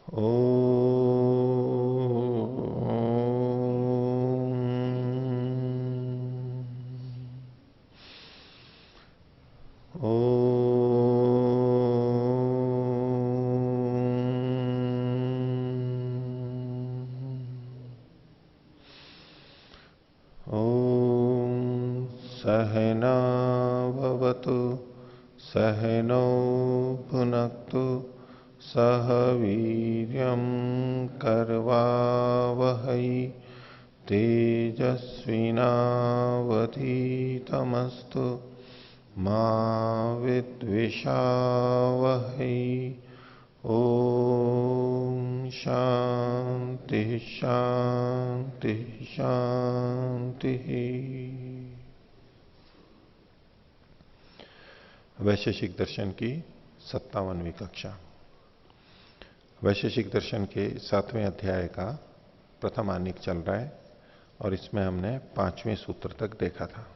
ओ सहनावतु सहनौ भुनक्तु सह वीर्यं करवावहै तेजस्विनावधीतमस्तु मा विद्विषावहै। ओम शांति शांति शांति। वैशेषिक दर्शन की 57वीं कक्षा। वैशेषिक दर्शन के 7वें अध्याय का प्रथम आनिक चल रहा है और इसमें हमने 5वें सूत्र तक देखा था।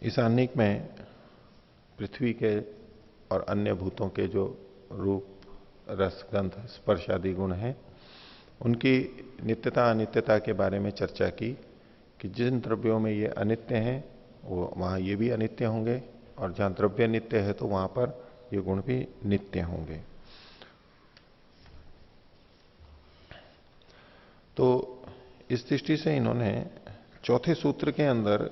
इस आनिक में पृथ्वी के और अन्य भूतों के जो रूप रस गंध स्पर्श आदि गुण हैं उनकी नित्यता अनित्यता के बारे में चर्चा की कि जिन द्रव्यों में ये अनित्य हैं वो वहां ये भी अनित्य होंगे और जहां द्रव्य नित्य है तो वहां पर ये गुण भी नित्य होंगे। तो इस दृष्टि से इन्होंने चौथे सूत्र के अंदर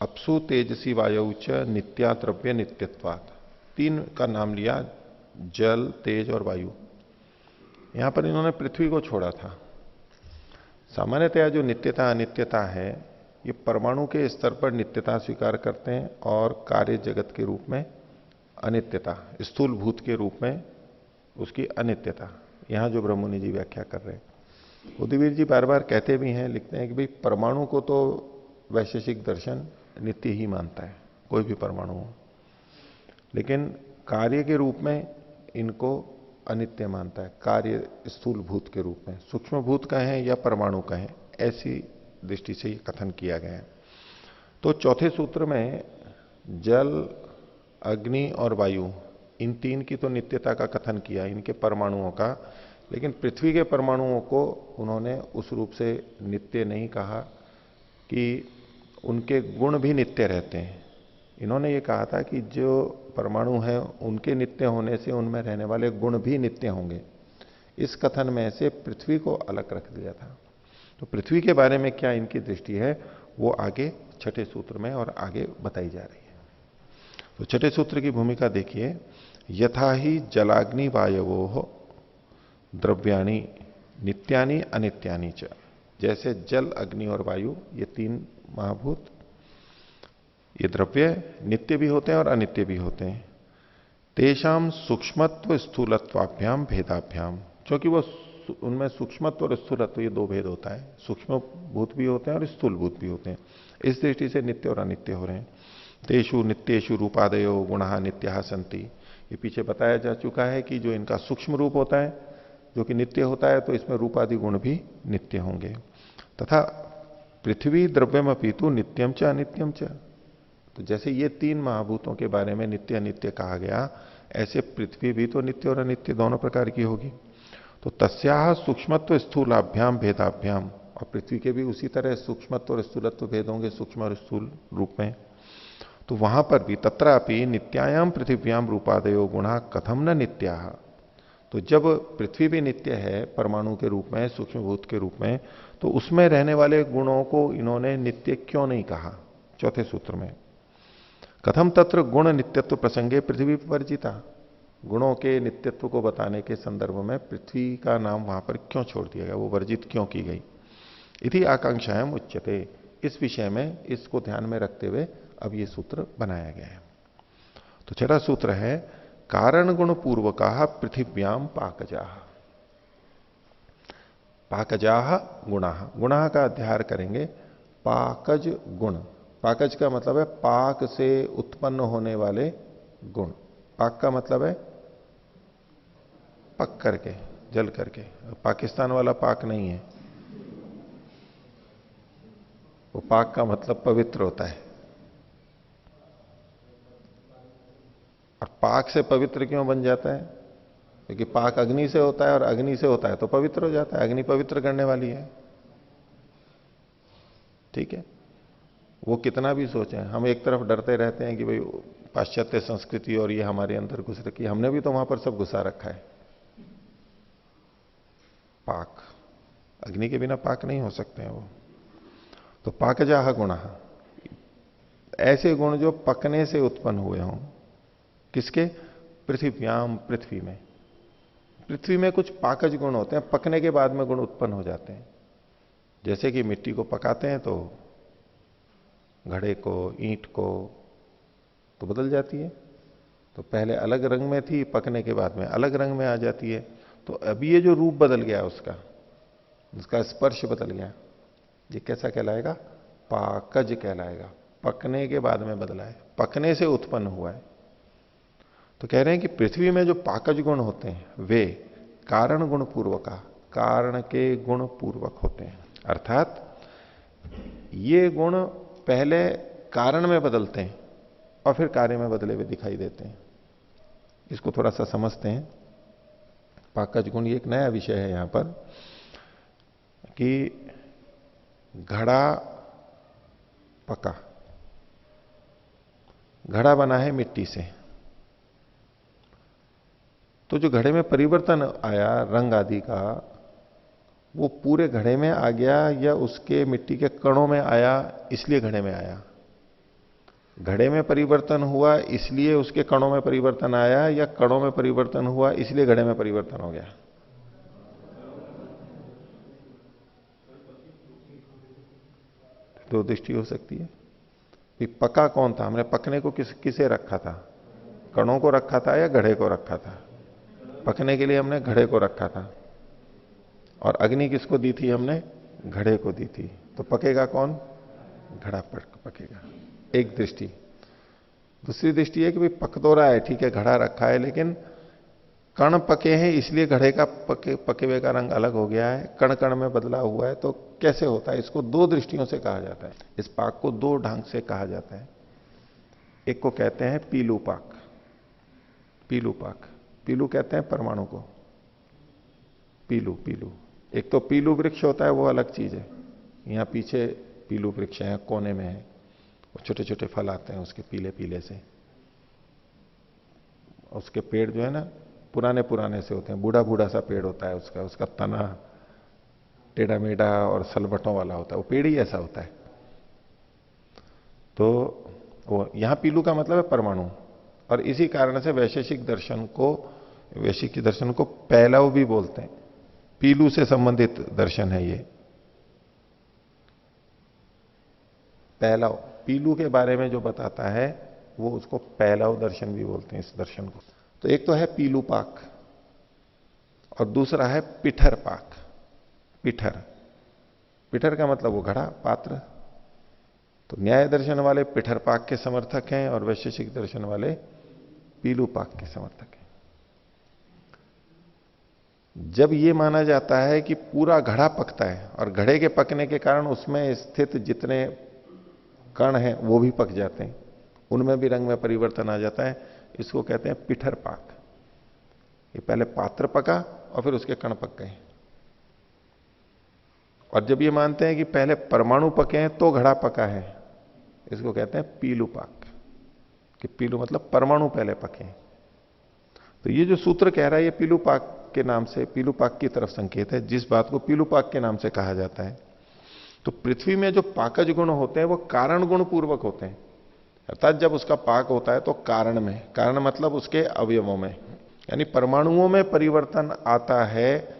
अपसु तेजसी वायु च नित्या द्रव्य नित्यत्वात् 3 का नाम लिया, जल तेज और वायु। यहां पर इन्होंने पृथ्वी को छोड़ा था। सामान्यतया जो नित्यता अनित्यता है ये परमाणु के स्तर पर नित्यता स्वीकार करते हैं और कार्य जगत के रूप में अनित्यता, स्थूल भूत के रूप में उसकी अनित्यता। यहां जो ब्रह्ममुनि जी व्याख्या कर रहे हैं, उदयवीर जी बार बार कहते भी हैं, लिखते हैं कि भाई परमाणु को तो वैशेषिक दर्शन नित्य ही मानता है, कोई भी परमाणु हो, लेकिन कार्य के रूप में इनको अनित्य मानता है। कार्य स्थूल भूत के रूप में, सूक्ष्म भूत कहें या परमाणु कहें, ऐसी दृष्टि से ये कथन किया गया है। तो चौथे सूत्र में जल, अग्नि और वायु, इन 3 की तो नित्यता का कथन किया, इनके परमाणुओं का, लेकिन पृथ्वी के परमाणुओं को उन्होंने उस रूप से नित्य नहीं कहा कि उनके गुण भी नित्य रहते हैं। इन्होंने ये कहा था कि जो परमाणु है उनके नित्य होने से उनमें रहने वाले गुण भी नित्य होंगे। इस कथन में से पृथ्वी को अलग रख दिया था। तो पृथ्वी के बारे में क्या इनकी दृष्टि है वो आगे छठे सूत्र में और आगे बताई जा रही है। तो छठे सूत्र की भूमिका देखिए, यथा ही जलाग्नि वायवो द्रव्याणि नित्यानि अनित्यानि च। जैसे जल, अग्नि और वायु, ये 3 महाभूत, ये द्रव्य नित्य भी होते हैं और अनित्य भी होते हैं। तेषाम सूक्ष्मत्व स्थूलत्वाभ्याम भेदाभ्याम, क्योंकि वो उनमें सूक्ष्मत्व और स्थूलत्व ये 2 भेद होता है। सूक्ष्म भूत भी होते हैं और स्थूल भूत भी होते हैं। इस दृष्टि से नित्य और अनित्य हो रहे हैं। तेषु नित्येषु रूपादयो गुणा नित्या संति। ये पीछे बताया जा चुका है कि जो इनका सूक्ष्म रूप होता है जो कि नित्य होता है, तो इसमें रूपादि गुण भी नित्य होंगे। तथा पृथ्वी द्रव्यम अपितु नित्यम च अनित्यम च। तो जैसे ये 3 महाभूतों के बारे में नित्य अनित्य कहा गया, ऐसे पृथ्वी भी तो नित्य और अनित्य दोनों प्रकार की होगी। तो तस्याह सूक्ष्मत्व स्थूलाभ्याम भेदाभ्याम, और पृथ्वी के भी उसी तरह सूक्ष्मत्व और स्थूलत्व भेद होंगे, सूक्ष्म और स्थूल रूप में। तो वहां पर भी तत्रापि नित्यायाम पृथिव्याम रूपादयो गुणा कथम न नित्या। तो जब पृथ्वी भी नित्य है परमाणु के रूप में, सूक्ष्म भूत के रूप में, तो उसमें रहने वाले गुणों को इन्होंने नित्य क्यों नहीं कहा चौथे सूत्र में। कथम तत्र गुण नित्यत्व प्रसंगे पृथ्वी वर्जिता। गुणों के नित्यत्व को बताने के संदर्भ में पृथ्वी का नाम वहां पर क्यों छोड़ दिया गया, वो वर्जित क्यों की गई। इति आकांक्षाएं उच्यते। इस विषय में इसको ध्यान में रखते हुए अब ये सूत्र बनाया गया है। तो छठा सूत्र है, कारण गुण पूर्वका पृथिव्याम पाकजाह। पाकजाह गुणा, गुणा का अध्याय करेंगे। पाकज गुण, पाकज का मतलब है पाक से उत्पन्न होने वाले गुण। पाक का मतलब है पक करके, जल करके। पाकिस्तान वाला पाक नहीं है, वो पाक का मतलब पवित्र होता है। और पाक से पवित्र क्यों बन जाता है? क्योंकि पाक अग्नि से होता है और अग्नि से होता है तो पवित्र हो जाता है, अग्नि पवित्र करने वाली है। ठीक है, वो कितना भी सोचें, हम एक तरफ डरते रहते हैं कि भाई पाश्चात्य संस्कृति और ये हमारे अंदर घुस रखी, हमने भी तो वहां पर सब घुसा रखा है। पाक, अग्नि के बिना पाक नहीं हो सकते हैं वो। तो पाकजाह गुण, ऐसे गुण जो पकने से उत्पन्न हुए हों। किसके? पृथ्व्याम, पृथ्वी में। पृथ्वी में कुछ पाकज गुण होते हैं, पकने के बाद में गुण उत्पन्न हो जाते हैं। जैसे कि मिट्टी को पकाते हैं तो घड़े को, ईंट को तो बदल जाती है। तो पहले अलग रंग में थी, पकने के बाद में अलग रंग में आ जाती है। तो अभी ये जो रूप बदल गया उसका, उसका स्पर्श बदल गया, ये कैसा कहलाएगा? पाकज कहलाएगा। पकने के बाद में बदला है, पकने से उत्पन्न हुआ है। तो कह रहे हैं कि पृथ्वी में जो पाकज गुण होते हैं वे कारण गुण पूर्वका, कारण के गुण पूर्वक होते हैं। अर्थात ये गुण पहले कारण में बदलते हैं और फिर कार्य में बदले हुए दिखाई देते हैं। इसको थोड़ा सा समझते हैं। पाकज गुण, ये एक नया विषय है यहां पर कि घड़ा पका, घड़ा बना है मिट्टी से, तो जो घड़े में परिवर्तन आया रंग आदि का, वो पूरे घड़े में आ गया या उसके मिट्टी के कणों में आया इसलिए घड़े में आया? घड़े में परिवर्तन हुआ इसलिए उसके कणों में परिवर्तन आया, या कणों में परिवर्तन हुआ इसलिए घड़े में परिवर्तन हो गया? दो दृष्टि हो सकती है कि पका कौन था, हमने पकने को किसे रखा था? कणों को रखा था या घड़े को रखा था? पकने के लिए हमने घड़े को रखा था। और अग्नि किसको दी थी हमने? घड़े को दी थी। तो पकेगा कौन? घड़ा पकेगा। एक दृष्टि। दूसरी दृष्टि है कि भाई पक तो रहा है, ठीक है, घड़ा रखा है, लेकिन कण पके हैं इसलिए घड़े का पके हुए का रंग अलग हो गया है, कण कण में बदला हुआ है। तो कैसे होता है? इसको दो दृष्टियों से कहा जाता है। इस पाक को दो ढंग से कहा जाता है। एक को कहते हैं पीलू पाक। पीलू पाक, पीलू कहते हैं परमाणु को। पीलू, पीलू। एक तो पीलू वृक्ष होता है, वो अलग चीज है। यहां पीछे पीलू वृक्ष है, कोने में है, वो छोटे छोटे फल आते हैं उसके पीले पीले से। उसके पेड़ जो है ना पुराने पुराने से होते हैं, बूढ़ा बूढ़ा सा पेड़ होता है उसका, उसका तना टेढ़ा मेढ़ा और सलबटों वाला होता है, वो पेड़ ही ऐसा होता है। तो वो यहां पीलू का मतलब है परमाणु। और इसी कारण से वैशेषिक दर्शन को पैलव भी बोलते हैं। पीलू से संबंधित दर्शन है ये पैलव। पीलू के बारे में जो बताता है वो उसको पैलव दर्शन भी बोलते हैं, इस दर्शन को। तो एक तो है पीलू पाक और दूसरा है पिठर पाक। पिठर, पिठर का मतलब वो घड़ा, पात्र। तो न्याय दर्शन वाले पिठर पाक के समर्थक हैं और वैशेषिक दर्शन वाले पीलू पाक के समर्थक हैं। जब ये माना जाता है कि पूरा घड़ा पकता है और घड़े के पकने के कारण उसमें स्थित जितने कण हैं वो भी पक जाते हैं, उनमें भी रंग में परिवर्तन आ जाता है, इसको कहते हैं पिठर पाक। ये पहले पात्र पका और फिर उसके कण पक गए। और जब ये मानते हैं कि पहले परमाणु पके हैं तो घड़ा पका है, इसको कहते हैं पीलू पाक। कि पीलू मतलब परमाणु पहले पके। तो ये जो सूत्र कह रहा है ये पीलू पाक के नाम से, पीलू पाक की तरफ संकेत है, जिस बात को पीलू पाक के नाम से कहा जाता है। तो पृथ्वी में जो पाकज गुण होते हैं वो कारण गुण पूर्वक होते हैं। अर्थात जब उसका पाक होता है तो कारण में, कारण मतलब उसके अवयवों में, यानी परमाणुओं में परिवर्तन आता है,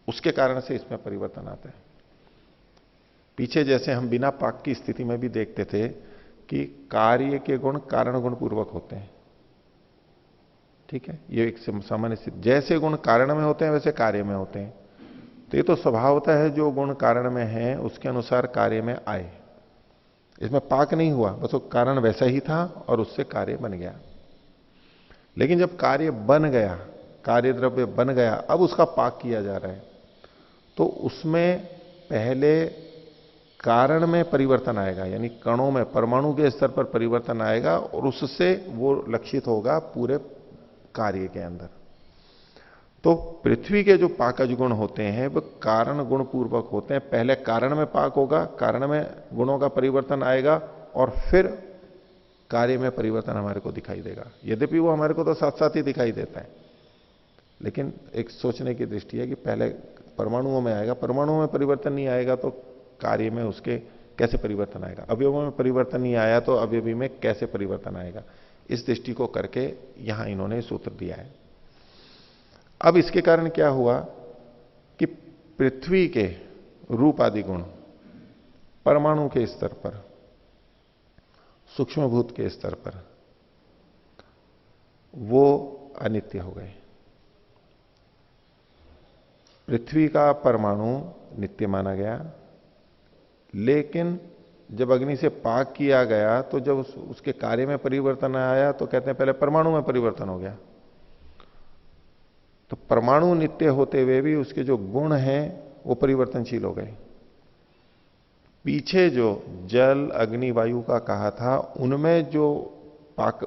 उसके कारण से इसमें परिवर्तन आता है। पीछे जैसे हम बिना पाक की स्थिति में भी देखते थे कि कार्य के गुण कारण गुण पूर्वक होते हैं। ठीक है, ये एक सामान्य स्थिति। जैसे गुण कारण में होते हैं वैसे कार्य में होते हैं। तो ये तो स्वभावतः है, जो गुण कारण में है उसके अनुसार कार्य में आए। इसमें पाक नहीं हुआ, बस वो कारण वैसा ही था और उससे कार्य बन गया। लेकिन जब कार्य बन गया, कार्य द्रव्य बन गया, अब उसका पाक किया जा रहा है, तो उसमें पहले कारण में परिवर्तन आएगा, यानी कणों में, परमाणु के स्तर पर परिवर्तन आएगा और उससे वो लक्षित होगा पूरे कार्य के अंदर। तो पृथ्वी के जो पाकज गुण होते हैं वो कारण गुण पूर्वक होते हैं। पहले कारण में पाक होगा, कारण में गुणों का परिवर्तन आएगा और फिर कार्य में परिवर्तन हमारे को दिखाई देगा। यद्यपि वो हमारे को तो साथ साथ ही दिखाई देता है, लेकिन एक सोचने की दृष्टि है कि पहले परमाणुओं में आएगा, परमाणुओं में परिवर्तन नहीं आएगा तो कार्य में उसके कैसे परिवर्तन आएगा, अवयवों में परिवर्तन नहीं आया तो अवयवी में कैसे परिवर्तन आएगा। इस दृष्टि को करके यहां इन्होंने सूत्र दिया है। अब इसके कारण क्या हुआ कि पृथ्वी के रूप आदि गुण परमाणु के स्तर पर, सूक्ष्मभूत के स्तर पर वो अनित्य हो गए। पृथ्वी का परमाणु नित्य माना गया, लेकिन जब अग्नि से पाक किया गया तो जब उसके कार्य में परिवर्तन आया तो कहते हैं पहले परमाणु में परिवर्तन हो गया। तो परमाणु नित्य होते हुए भी उसके जो गुण हैं वो परिवर्तनशील हो गए। पीछे जो जल अग्नि वायु का कहा था उनमें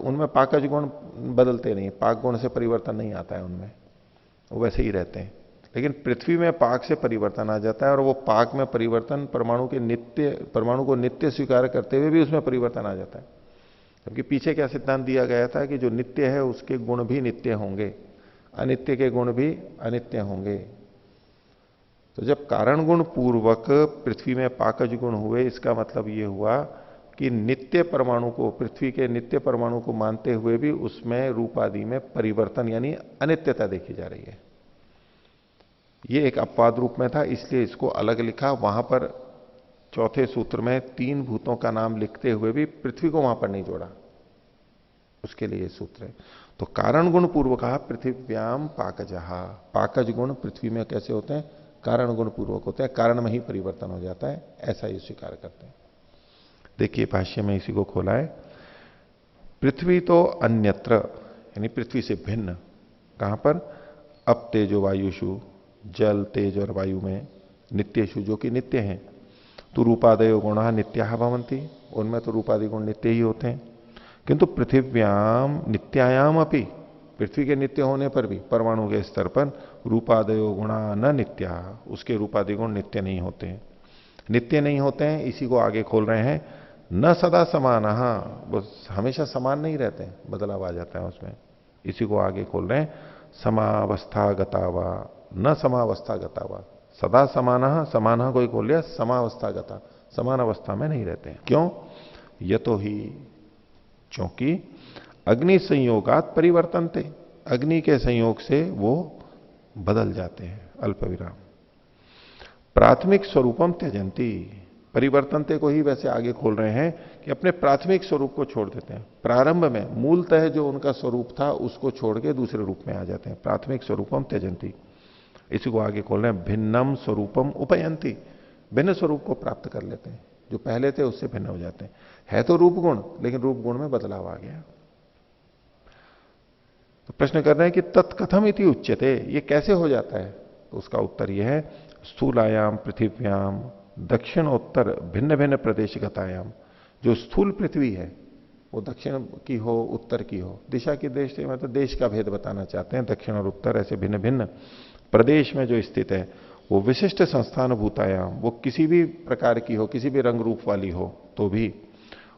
उनमें पाकज गुण बदलते नहीं, पाक गुण से परिवर्तन नहीं आता है उनमें, वो वैसे ही रहते हैं। लेकिन पृथ्वी में पाक से परिवर्तन आ जाता है और वो पाक में परिवर्तन परमाणु को नित्य स्वीकार करते हुए भी उसमें परिवर्तन आ जाता है। जबकि पीछे क्या सिद्धांत दिया गया था कि जो नित्य है उसके गुण भी नित्य होंगे, अनित्य के गुण भी अनित्य होंगे। तो जब कारण गुण पूर्वक पृथ्वी में पाकज गुण हुए, इसका मतलब यह हुआ कि नित्य परमाणु को, पृथ्वी के नित्य परमाणु को मानते हुए भी उसमें रूप आदि में परिवर्तन यानी अनित्यता देखी जा रही है। यह एक अपवाद रूप में था, इसलिए इसको अलग लिखा। वहां पर चौथे सूत्र में 3 भूतों का नाम लिखते हुए भी पृथ्वी को वहां पर नहीं जोड़ा, उसके लिए सूत्र है। तो कारण गुण पूर्व कहा पृथ्व्याम पाकजहा, पाकज गुण पृथ्वी में कैसे होते हैं, कारण गुण पूर्वक होते हैं, कारण में ही परिवर्तन हो जाता है, ऐसा ही स्वीकार करते हैं। देखिए भाष्य में इसी को खोला है। पृथ्वी तो अन्यत्र यानी पृथ्वी से भिन्न, कहां पर, अब तेजो वायुषु, जल तेज और वायु में, नित्येषु जो कि नित्य हैं, तो रूपादयो गुण नित्या भवंती, उनमें तो रूपादि गुण नित्य ही होते हैं। किंतु पृथिव्याम नित्यायाम अपि, पृथ्वी के नित्य होने पर भी परमाणु के स्तर पर रूपादयो गुणा न नित्या, उसके रूपादि गुण नित्य नहीं होते हैं। नित्य नहीं होते हैं, इसी को आगे खोल रहे हैं। न सदा समान, वो हमेशा समान नहीं रहते हैं, बदलाव आ जाता है उसमें। इसी को आगे खोल रहे हैं। समावस्था गतावा न समावस्था गतावा, सदा समान, समान कोई खोल लिया, समावस्था गता, समान अवस्था में नहीं रहते हैं। क्यों, यतो ही, क्योंकि अग्नि संयोगात परिवर्तन थे, अग्नि के संयोग से वो बदल जाते हैं। अल्प विराम। प्राथमिक स्वरूपम त्यजंती, परिवर्तनते को ही वैसे आगे खोल रहे हैं कि अपने प्राथमिक स्वरूप को छोड़ देते हैं। प्रारंभ में मूलतः जो उनका स्वरूप था उसको छोड़ के दूसरे रूप में आ जाते हैं। प्राथमिक स्वरूपम त्यजंती, इसी को आगे खोल रहे हैं। भिन्नम स्वरूपम उपयंती, भिन्न स्वरूप को प्राप्त कर लेते हैं, जो पहले थे उससे भिन्न हो जाते हैं। है तो रूप गुण, लेकिन रूप गुण में बदलाव आ गया। तो प्रश्न कर रहे हैं कि तत्कथम इति उच्यते, ये कैसे हो जाता है। तो उसका उत्तर यह है, स्थूलायाम पृथिव्याम दक्षिणोत्तर भिन्न भिन्न प्रदेशगतायाम, जो स्थूल पृथ्वी है वो दक्षिण की हो उत्तर की हो, दिशा की देश से मतलब देश का भेद बताना चाहते हैं, दक्षिण और उत्तर ऐसे भिन्न भिन्न प्रदेश में जो स्थित है, वो विशिष्ट संस्थान भूतायाम, वो किसी भी प्रकार की हो, किसी भी रंग रूप वाली हो, तो भी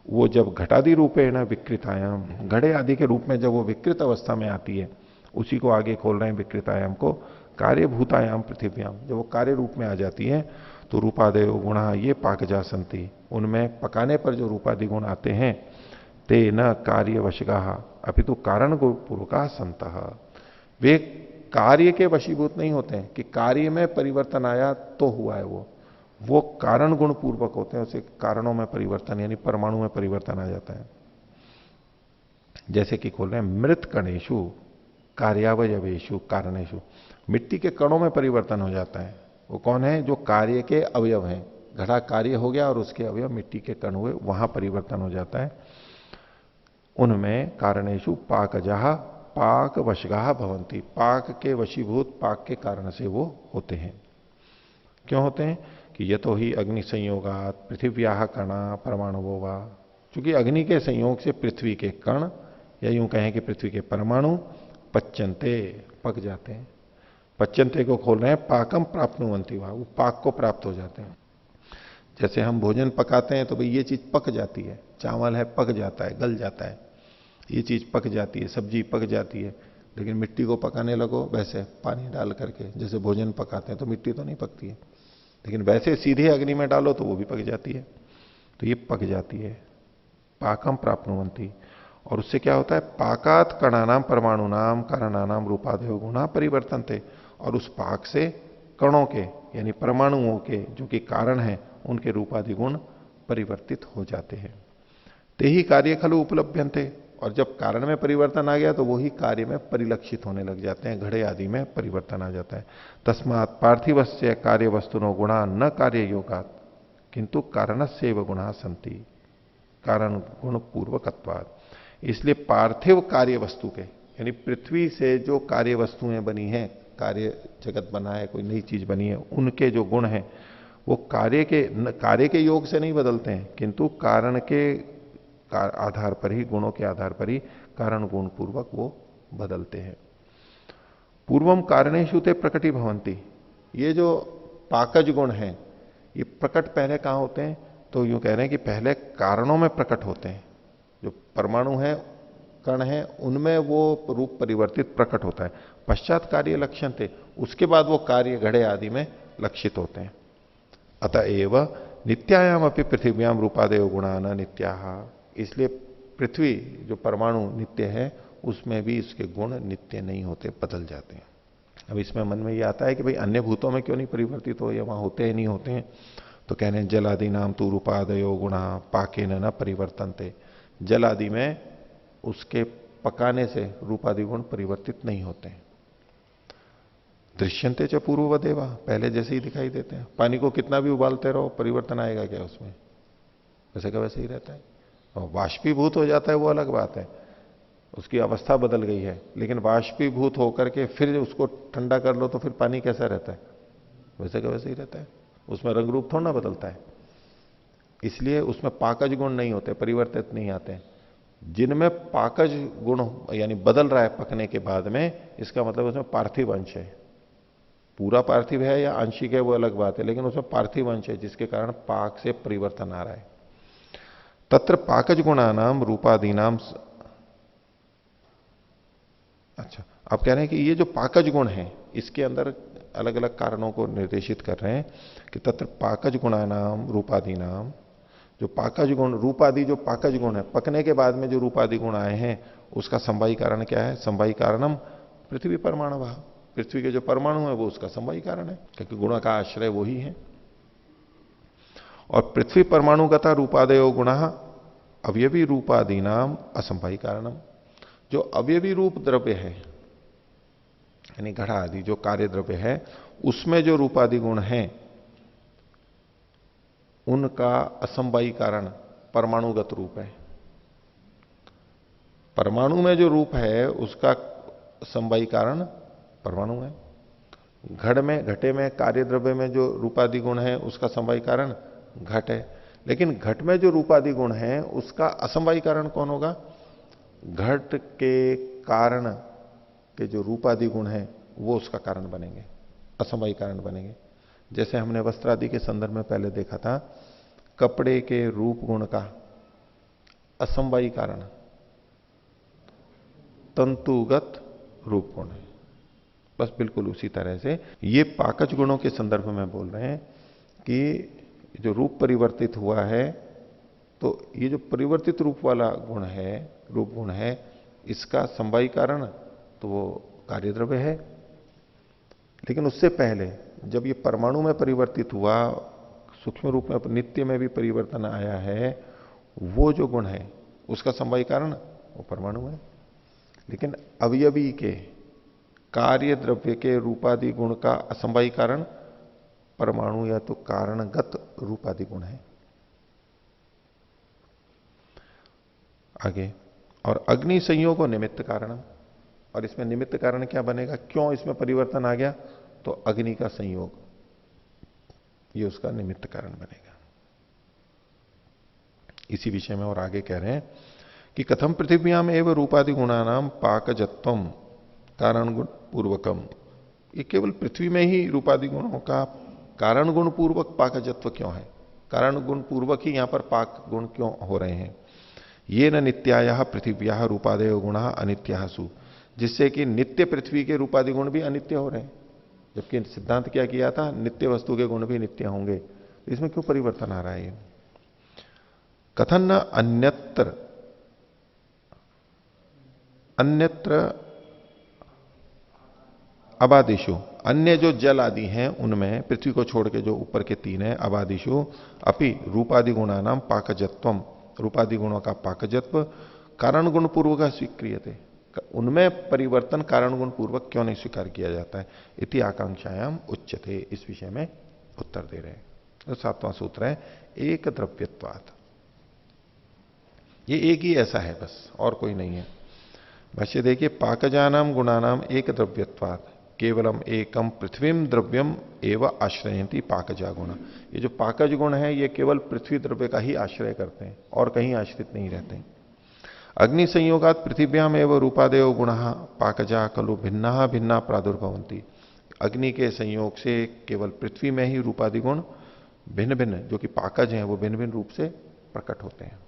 वो जब घटादि रूपेण विकृतायाम, घड़े आदि के रूप में जब वो विकृत अवस्था में आती है, उसी को आगे खोल रहे हैं विकृतायाम को। कार्यभूतायाम पृथिव्याम, जब वो कार्य रूप में आ जाती है तो रूपादय गुणा ये पाकजा संति, उनमें पकाने पर जो रूपादि गुण आते हैं, ते न कार्य वशगा अपितु कारण गुणपूर्वका संत, वे कार्य के वशीभूत नहीं होते हैं कि कार्य में परिवर्तन आया तो हुआ है, वो कारण गुण पूर्वक होते हैं, उसे कारणों में परिवर्तन यानी परमाणु में परिवर्तन आ जाता है। जैसे कि खोल रहे हैं, मृत कणेशु कार्यावयवेशु कारणेशु, मिट्टी के कणों में परिवर्तन हो जाता है। वो कौन है, जो कार्य के अवयव हैं, घड़ा कार्य हो गया और उसके अवयव मिट्टी के कण हुए, वहां परिवर्तन हो जाता है। उनमें कारणेशु पाकजहा पाक वशगाह भवंती, पाक के वशीभूत, पाक के कारण से वो होते हैं। क्यों होते हैं कि यतो ही अग्नि संयोगात पृथिव्याह कणा परमाणु वा, क्योंकि अग्नि के संयोग से पृथ्वी के कण या यूं कहें कि पृथ्वी के परमाणु पच्यन्ते, पक जाते हैं। पच्यंते को खोल रहे हैं, पाकम प्राप्नुवंति, वहां वो पाक को प्राप्त हो जाते हैं। जैसे हम भोजन पकाते हैं तो भाई ये चीज पक जाती है, चावल है पक जाता है, गल जाता है, ये चीज पक जाती है, सब्जी पक जाती है। लेकिन मिट्टी को पकाने लगो वैसे पानी डाल करके, जैसे भोजन पकाते हैं तो मिट्टी तो नहीं पकती है, लेकिन वैसे सीधे अग्नि में डालो तो वो भी पक जाती है। तो ये पक जाती है, पाकम प्राप्नुवंती। और उससे क्या होता है, पाकात कणानाम परमाणु नाम कारणानाम रूपादेव गुणा परिवर्तन थे। और उस पाक से कणों के यानी परमाणुओं के जो कि कारण है उनके रूपादि गुण परिवर्तित हो जाते हैं। ते ही कार्य खलु उपलभ्यन्ते, और जब कारण में परिवर्तन आ गया तो वही कार्य में परिलक्षित होने लग जाते हैं, घड़े आदि में परिवर्तन आ जाता है। तस्मात् पार्थिवस्य कार्य वस्तुनो गुणा न कार्य योगात किंतु कारणस्य गुणा संति कारण गुण पूर्वकत्वात्। इसलिए पार्थिव कार्य वस्तु के यानी पृथ्वी से जो कार्य वस्तुएं बनी हैं, कार्य जगत बना है, कोई नई चीज बनी है, उनके जो गुण हैं वो कार्य के योग से नहीं बदलते हैं, किंतु कारण के आधार पर ही, गुणों के आधार पर ही कारण गुण पूर्वक वो बदलते हैं। पूर्वम कारणेषु ते प्रकटी भवंती, ये जो पाकज गुण हैं ये प्रकट पहले कहां होते हैं, तो यूं कह रहे हैं कि पहले कारणों में प्रकट होते हैं। जो परमाणु है, कण है, उनमें वो रूप परिवर्तित प्रकट होता है। पश्चात कार्य लक्षण थे, उसके बाद वो कार्य घड़े आदि में लक्षित होते हैं। अतएव नित्यायाम अपनी पृथ्व्याम रूपादेव गुणा न नित्या, इसलिए पृथ्वी जो परमाणु नित्य है उसमें भी इसके गुण नित्य नहीं होते, बदल जाते हैं। अब इसमें मन में ये आता है कि भाई अन्य भूतों में क्यों नहीं परिवर्तित हो, या वहां होते हैं नहीं होते हैं। तो कह रहे हैं जल आदि नाम तू रूपादयो गुणा पाके न परिवर्तनते, जल आदि में उसके पकाने से रूपादि गुण परिवर्तित नहीं होते हैं। दृश्यंते च पूर्ववदेवा, पहले जैसे ही दिखाई देते हैं। पानी को कितना भी उबालते रहो परिवर्तन आएगा क्या उसमें, वैसे का वैसे ही रहता है। और वाष्पीभूत हो जाता है वो अलग बात है, उसकी अवस्था बदल गई है, लेकिन वाष्पीभूत होकर के फिर उसको ठंडा कर लो तो फिर पानी कैसा रहता है, वैसे का वैसे ही रहता है, उसमें रंग रूप थोड़ा ना बदलता है। इसलिए उसमें पाकज गुण नहीं होते, परिवर्तित नहीं आते। जिनमें पाकज गुण यानी बदल रहा है पकने के बाद में, इसका मतलब उसमें पार्थिव अंश है। पूरा पार्थिव है या आंशिक है वो अलग बात है, लेकिन उसमें पार्थिव अंश है जिसके कारण पाक से परिवर्तन आ रहा है। तत्र पाकज गुणानाम रूपादीनाम, अच्छा आप कह रहे हैं कि ये जो पाकज गुण है इसके अंदर अलग अलग कारणों को निर्देशित कर रहे हैं कि तत्र पाकज गुणानाम रूपादीनाम, जो पाकज गुण रूपादि जो पाकज गुण है, पकने के बाद में जो रूपादि गुण आए हैं उसका संवाही कारण क्या है, संवाही कारणम पृथ्वी परमाणु, पृथ्वी के जो परमाणु है वो उसका संवाही कारण है, क्योंकि गुण का आश्रय वही है। और पृथ्वी परमाणुगता रूपादयो गुण अवयवी रूपादि नाम असंवाही कारणम, जो अवयवी रूप द्रव्य है यानी घड़ा आदि जो कार्य द्रव्य है उसमें जो रूपादि गुण हैं उनका असंवाही कारण परमाणुगत रूप है। परमाणु में जो रूप है उसका संवाही कारण परमाणु है। घटे में कार्य द्रव्य में जो रूपादि गुण है उसका संवाही कारण घट है। लेकिन घट में जो रूपादि गुण है उसका असंवाही कारण कौन होगा, घट के कारण के जो रूपादि गुण है वो उसका कारण बनेंगे, असंवाही कारण बनेंगे। जैसे हमने वस्त्र आदि के संदर्भ में पहले देखा था, कपड़े के रूप गुण का असंवाही कारण तंतुगत रूप गुण है। बस बिल्कुल उसी तरह से ये पाकज गुणों के संदर्भ में बोल रहे हैं कि जो रूप परिवर्तित हुआ है, तो ये जो परिवर्तित रूप वाला गुण है, रूप गुण है, इसका संवाही कारण तो वो कार्य द्रव्य है। लेकिन उससे पहले जब ये परमाणु में परिवर्तित हुआ, सूक्ष्म रूप में नित्य में भी परिवर्तन आया है, वो जो गुण है उसका संवाही कारण वो परमाणु है। लेकिन अवयवी के कार्य द्रव्य के रूपादि गुण का असंवाही कारण परमाणु या तो कारणगत रूपादि गुण है। आगे, और अग्नि संयोग निमित्त कारण, और इसमें निमित्त कारण क्या बनेगा, क्यों इसमें परिवर्तन आ गया, तो अग्नि का संयोग ये उसका निमित्त कारण बनेगा। इसी विषय में और आगे कह रहे हैं कि कथम पृथ्व्याम एवं रूपादि गुणानाम पाकजत्वम कारण गुण पूर्वकम ये केवल पृथ्वी में ही रूपादि गुणों का कारण गुण पूर्वक पाकजत्व क्यों है, कारण गुण पूर्वक ही यहां पर पाक गुण क्यों हो रहे हैं। ये न नित्याया पृथिव्या रूपादय गुणा अनित्यासु, जिससे कि नित्य पृथ्वी के रूपादि गुण भी अनित्य हो रहे हैं, जबकि सिद्धांत क्या किया था, नित्य वस्तु के गुण भी नित्य होंगे, तो इसमें क्यों परिवर्तन आ रहा है। कथन न अन्यत्र अन्यत्र अबादिशु, अन्य जो जल आदि हैं उनमें, पृथ्वी को छोड़ के जो ऊपर के तीन है, अबादिशु अपि रूपादि गुणा नाम पाकजत्वम, रूपादि गुणों का पाकजत्व कारण गुण पूर्वक स्वीक्रिय थे, उनमें परिवर्तन कारण गुण पूर्वक क्यों नहीं स्वीकार किया जाता है। इति आकांक्षायाम उच्यते, इस विषय में उत्तर दे रहे हैं। तो 7वां सूत्र है एक द्रव्यत्वात्, ये एक ही ऐसा है बस, और कोई नहीं है। भाष्य देखिए, पाकजानाम गुणानाम एक द्रव्यत्वात् केवलम एकम पृथ्वीम द्रव्यम एवं आश्रयती पाकजा गुण, ये जो पाकज गुण है ये केवल पृथ्वी द्रव्य का ही आश्रय करते हैं और कहीं आश्रित नहीं रहते हैं। अग्नि संयोगात पृथिव्याम एवं रूपादेव गुण पाकजा खलु भिन्ना भिन्ना प्रादुर्भवंती, अग्नि के संयोग से केवल पृथ्वी में ही रूपादि गुण भिन्न भिन्न जो कि पाकज हैं वो भिन्न भिन्न रूप से प्रकट होते हैं।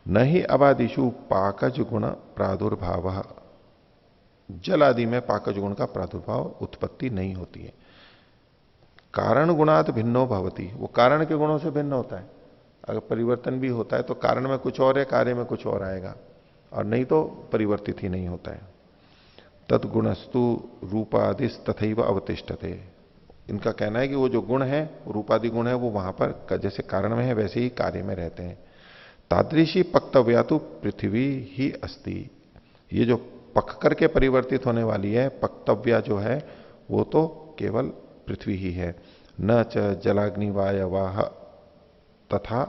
न ही अबादिशु पाकज गुण प्रादुर्भाव, जल आदि में पाकज गुण का प्रादुर्भाव उत्पत्ति नहीं होती है। कारण गुणात भिन्नो भवती, वो कारण के गुणों से भिन्न होता है, अगर परिवर्तन भी होता है तो कारण में कुछ और है, कार्य में कुछ और आएगा, और नहीं तो परिवर्तित ही नहीं होता है। तत्गुणस्तु रूपादिस तथैव अवतिष्ठते, इनका कहना है कि वो जो गुण है, रूपादि गुण है, वो वहां पर जैसे कारण में है वैसे ही कार्य में रहते हैं। तादृशी पक्तव्या तो पृथ्वी ही अस्ति, ये जो पक करके परिवर्तित होने वाली है पक्तव्या जो है वो तो केवल पृथ्वी ही है। न च जलाग्नि वायवाह तथा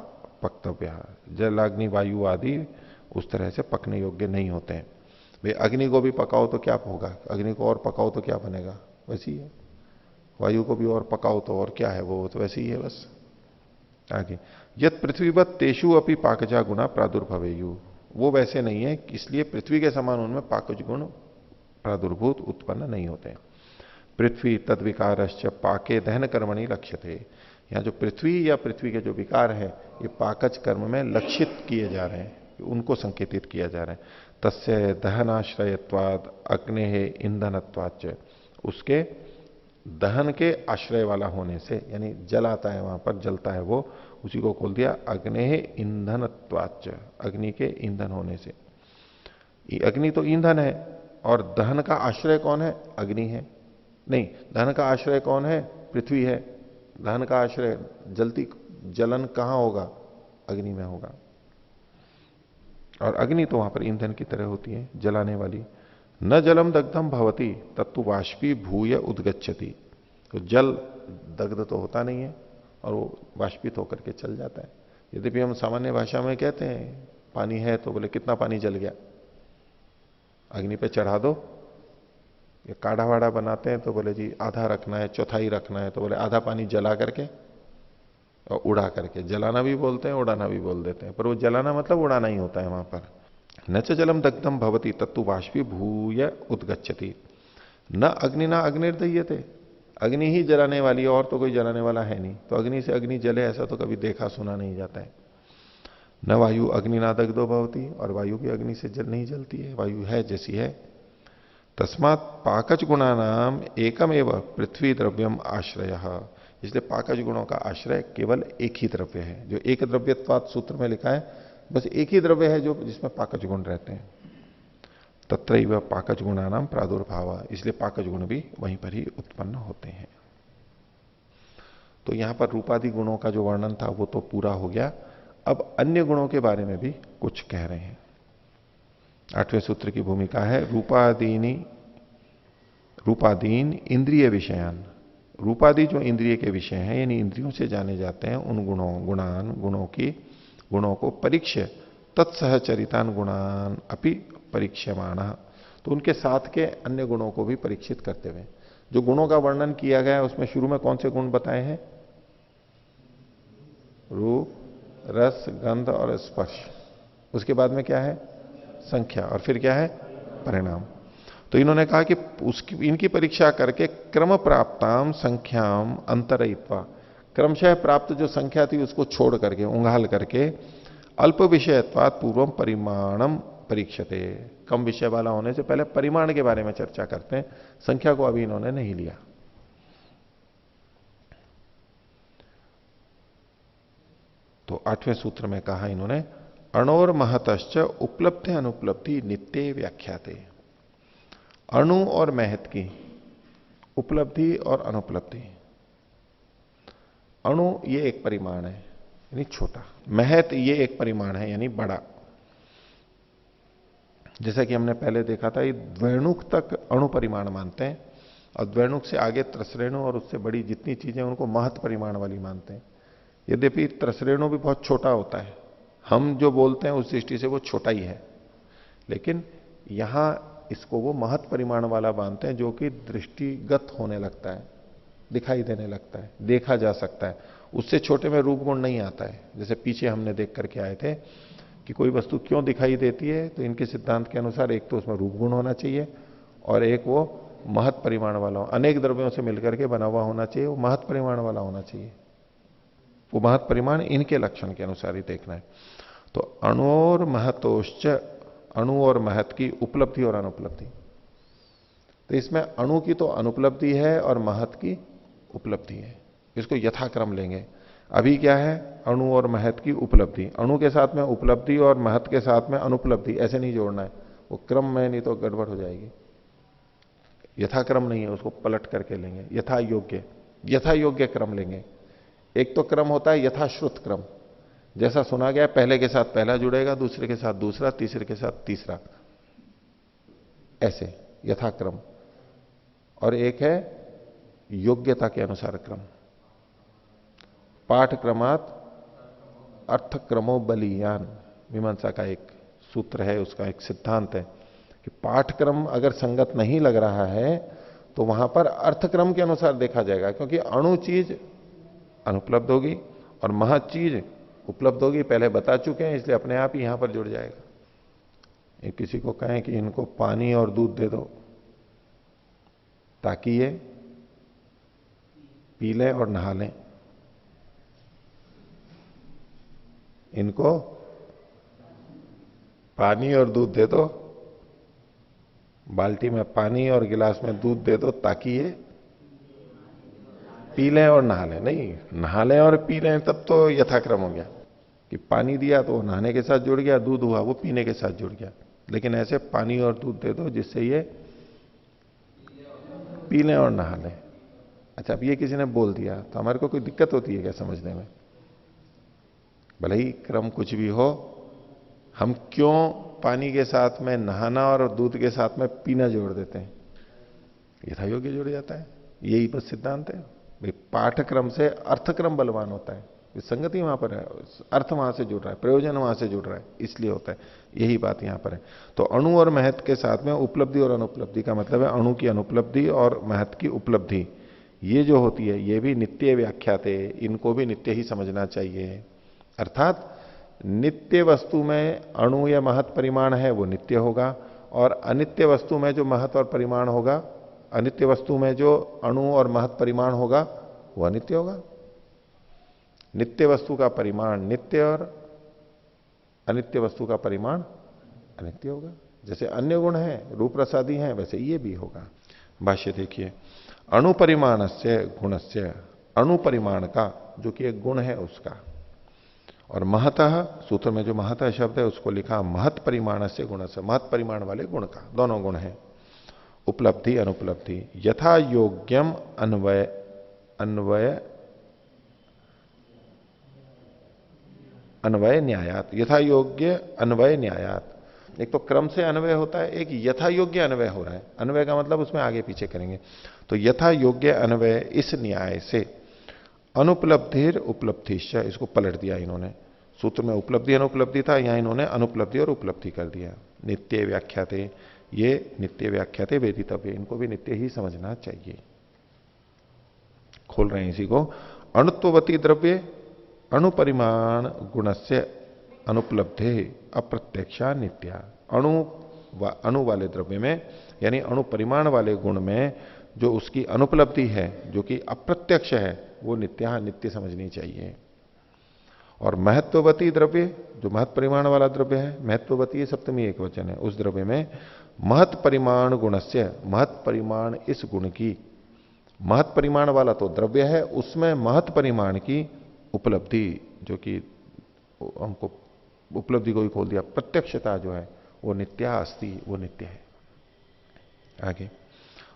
पक्तव्या, जलाग्नि वायु आदि उस तरह से पकने योग्य नहीं होते हैं। वे अग्नि को भी पकाओ तो क्या होगा, अग्नि को और पकाओ तो क्या बनेगा, वैसी ही है। वायु को भी और पकाओ तो और क्या है, वो तो वैसे ही है बस। आगे, यद पृथ्वीवत तेषु अपि पाकजा गुणा प्रादुर्भवेयु, वो वैसे नहीं है, इसलिए पृथ्वी के समान उनमें पाकज गुण प्रादुर्भूत उत्पन्न नहीं होते हैं। पृथ्वी तद विकारश्च पाके दहन कर्मणि लक्ष्यते, यहाँ जो पृथ्वी या पृथ्वी के जो विकार है ये पाकज कर्म में लक्षित किए जा रहे हैं, उनको संकेतित किया जा रहा है। तस्य दहनाश्रयत्वाद अग्ने ईंधनत्वाच, उसके दहन के आश्रय वाला होने से, यानी जल आता है वहां पर, जलता है वो, उसी को खोल दिया अग्ने ईंधनत्वाच, अग्नि के ईंधन होने से। अग्नि तो ईंधन है, और दहन का आश्रय कौन है, अग्नि है, नहीं, दहन का आश्रय कौन है, पृथ्वी है। दहन का आश्रय जलती, जलन कहां होगा, अग्नि में होगा, और अग्नि तो वहां पर ईंधन की तरह होती है, जलाने वाली। न जलम दग्धम भवती तत्तु वाष्पी भूय उद्गच्छति, तो जल दग्ध तो होता नहीं है और वो वाष्पित होकर के चल जाता है। यद्यपि हम सामान्य भाषा में कहते हैं पानी है तो बोले कितना पानी जल गया, अग्नि पे चढ़ा दो, या काढ़ा वाढ़ा बनाते हैं तो बोले जी आधा रखना है, चौथाई रखना है, तो बोले आधा पानी जला करके और उड़ा करके, जलाना भी बोलते हैं उड़ाना भी बोल देते हैं, पर वो जलाना मतलब उड़ाना ही होता है वहां पर। न च जलम दग्धम भवती तत्तु वाष्पी भूय उद्गच्छति, न अग्नि ना अग्निर्दह्यते, अग्नि ही जलाने वाली है, और तो कोई जलाने वाला है नहीं, तो अग्नि से अग्नि जले ऐसा तो कभी देखा सुना नहीं जाता है। न वायु अग्नि ना दग्धो भवती, और वायु भी अग्नि से जल नहीं जलती है, वायु है जैसी है। तस्मात् पाकज गुणा नाम एकम एवं पृथ्वी द्रव्यम आश्रय, इसलिए पाकज गुणों का आश्रय केवल एक ही द्रव्य है, जो एक द्रव्यत्वात् सूत्र में लिखा है, बस एक ही द्रव्य है जो जिसमें पाकज गुण रहते हैं। तत्रैव पाकज गुणा नाम प्रादुर्भाव, इसलिए पाकज गुण भी वहीं पर ही उत्पन्न होते हैं। तो यहां पर रूपादि गुणों का जो वर्णन था वो तो पूरा हो गया, अब अन्य गुणों के बारे में भी कुछ कह रहे हैं। 8वें सूत्र की भूमिका है रूपादीन इंद्रिय विषयान, रूपादि जो इंद्रिय के विषय हैं, यानी इंद्रियों से जाने जाते हैं, उन गुणों को परीक्ष्य तत्सहचरितान गुणान अपि परीक्षमाण, तो उनके साथ के अन्य गुणों को भी परीक्षित करते हुए, जो गुणों का वर्णन किया गया है उसमें शुरू में कौन से गुण बताए हैं, रूप रस गंध और स्पर्श, उसके बाद में क्या है, संख्या, और फिर क्या है, परिणाम। तो इन्होंने कहा कि उसकी इनकी परीक्षा करके क्रम प्राप्ताम संख्याम अंतरयित्वा, क्रमशः प्राप्त जो संख्या थी उसको छोड़ करके, उंगाल करके, अल्प विषयत्वात् पूर्वम परिमाणम परीक्षते, कम विषय वाला होने से पहले परिमाण के बारे में चर्चा करते हैं, संख्या को अभी इन्होंने नहीं लिया। तो 8वें सूत्र में कहा इन्होंने, अणोर महतश्च उपलब्धि अनुपलब्धि नित्य व्याख्याते, अणु और महत की उपलब्धि और अनुपलब्धि। अणु ये एक परिमाण है यानी छोटा, महत ये एक परिमाण है यानी बड़ा। जैसा कि हमने पहले देखा था, ये द्वैणुक तक अणु परिमाण मानते हैं और द्वैणुक से आगे त्रसरेणु और उससे बड़ी जितनी चीजें उनको महत परिमाण वाली मानते हैं। यद्यपि त्रसरेणु भी बहुत छोटा होता है, हम जो बोलते हैं उस दृष्टि से वो छोटा ही है, लेकिन यहां इसको वो महत परिमाण वाला मानते हैं, जो कि दृष्टिगत होने लगता है, दिखाई देने लगता है, देखा जा सकता है। उससे छोटे में रूप गुण नहीं आता है। जैसे पीछे हमने देख करके आए थे कि कोई वस्तु क्यों दिखाई देती है, तो इनके सिद्धांत के अनुसार एक तो उसमें रूप गुण होना चाहिए और एक वो महत परिमाण वाला, अनेक द्रव्यों से मिलकर के बना हुआ होना चाहिए, वो महत परिमाण वाला होना चाहिए। वो महत परिमाण इनके लक्षण के अनुसार ही देखना है। तो अणुर महतोश्च, अणु और महत की उपलब्धि और अनुपलब्धि। तो इसमें अणु की तो अनुपलब्धि है और महत की उपलब्धि है, इसको यथाक्रम लेंगे। अभी क्या है, अणु और महत की उपलब्धि, अणु के साथ में उपलब्धि और महत के साथ में अनुपलब्धि, ऐसे नहीं जोड़ना है, वो क्रम में नहीं तो गड़बड़ हो जाएगी। यथाक्रम नहीं है, उसको पलट करके लेंगे, यथा योग्य, यथा योग्य क्रम लेंगे। एक तो क्रम होता है यथाश्रुत क्रम, जैसा सुना गया पहले के साथ पहला जुड़ेगा, दूसरे के साथ दूसरा, तीसरे के साथ तीसरा, ऐसे यथाक्रम। और एक है योग्यता के अनुसार क्रम, पाठक्रमात अर्थक्रमो बलियान, मीमांसा का एक सूत्र है, उसका एक सिद्धांत है कि पाठक्रम अगर संगत नहीं लग रहा है तो वहां पर अर्थक्रम के अनुसार देखा जाएगा, क्योंकि अणु चीज अनुपलब्ध होगी और महत चीज उपलब्ध होगी, पहले बता चुके हैं, इसलिए अपने आप ही यहां पर जुड़ जाएगा। ये किसी को कहें कि इनको पानी और दूध दे दो ताकि ये पी लें और नहा लें, इनको पानी और दूध दे दो, बाल्टी में पानी और गिलास में दूध दे दो ताकि ये पी लें और नहा लें। नहीं, नहा लें और पी लें तब तो यथाक्रम हो गया कि पानी दिया तो नहाने के साथ जुड़ गया, दूध हुआ वो पीने के साथ जुड़ गया। लेकिन ऐसे पानी और दूध दे दो जिससे ये पी लें और नहा लें। अच्छा, अब ये किसी ने बोल दिया तो हमारे को कोई दिक्कत होती है क्या समझने में? भले ही क्रम कुछ भी हो, हम क्यों पानी के साथ में नहाना और दूध के साथ में पीना जोड़ देते हैं? यथा योग्य जुड़ जाता है, यही बस सिद्धांत है भाई। पाठक्रम से अर्थक्रम बलवान होता है, संगति वहां पर है, अर्थ वहां से जुड़ रहा है, प्रयोजन वहां से जुड़ रहा है, इसलिए होता है। यही बात यहां पर है। तो अणु और महत के साथ में उपलब्धि और अनुपलब्धि का मतलब है अणु की अनुपलब्धि और महत की उपलब्धि, ये जो होती है ये भी नित्य व्याख्याते, इनको भी नित्य ही समझना चाहिए। अर्थात नित्य वस्तु में अणु या महत परिमाण है वो नित्य होगा, और अनित्य वस्तु में जो महत और परिमाण होगा, अनित्य वस्तु में जो अणु और महत परिमाण होगा वो अनित्य होगा। नित्य वस्तु का परिमाण नित्य और अनित्य वस्तु का परिमाण अनित्य होगा। जैसे अन्य गुण है, रूप रसादि हैं, वैसे ये भी होगा। भाष्य देखिए, अणुपरिमाण से गुणस्य, अणुपरिमाण का जो कि एक गुण है उसका, और महतः, सूत्र में जो महतः शब्द है उसको लिखा महत परिमाण से गुण से, महत परिमाण वाले गुण का, दोनों गुण है, उपलब्धि अनुपलब्धि। यथा योग्यम अन्वय अन्वय न्यायात, यथा योग्य अन्वय न्यायात। एक तो क्रम से अन्वय होता है, एक यथा योग्य अन्वय हो रहा है। अन्वय का मतलब उसमें आगे पीछे करेंगे। तो यथा योग्य अन्वय इस न्याय से अनुपलब्धिर उपलब्धिश्च, इसको पलट दिया इन्होंने। सूत्र में उपलब्धि अनुपलब्धि था, यहां इन्होंने अनुपलब्धि और उपलब्धि कर दिया। नित्य व्याख्याते, ये नित्य व्याख्याते वेदितव्य, इनको भी नित्य ही समझना चाहिए। खोल रहे हैं इसी को, अणुत्ववती द्रव्य अणुपरिमाण गुणस्य अनुपलब्धे अप्रत्यक्षा नित्या। अणु अणु वाले द्रव्य में, यानी अणु परिमाण वाले गुण में जो उसकी अनुपलब्धि है, जो कि अप्रत्यक्ष है, वो नित्य समझनी चाहिए। और महत्ववती द्रव्य, जो महत परिमाण वाला द्रव्य है, महत्ववती सप्तमी एक वचन है, उस द्रव्य में महत परिमाण गुणस्य, महत परिमाण इस गुण की, महत परिमाण वाला तो द्रव्य है, उसमें महत परिमाण की उपलब्धि, जो कि हमको उपलब्धि को ही खोल दिया, प्रत्यक्षता जो है वो नित्या अस्ति, वो नित्य है। आगे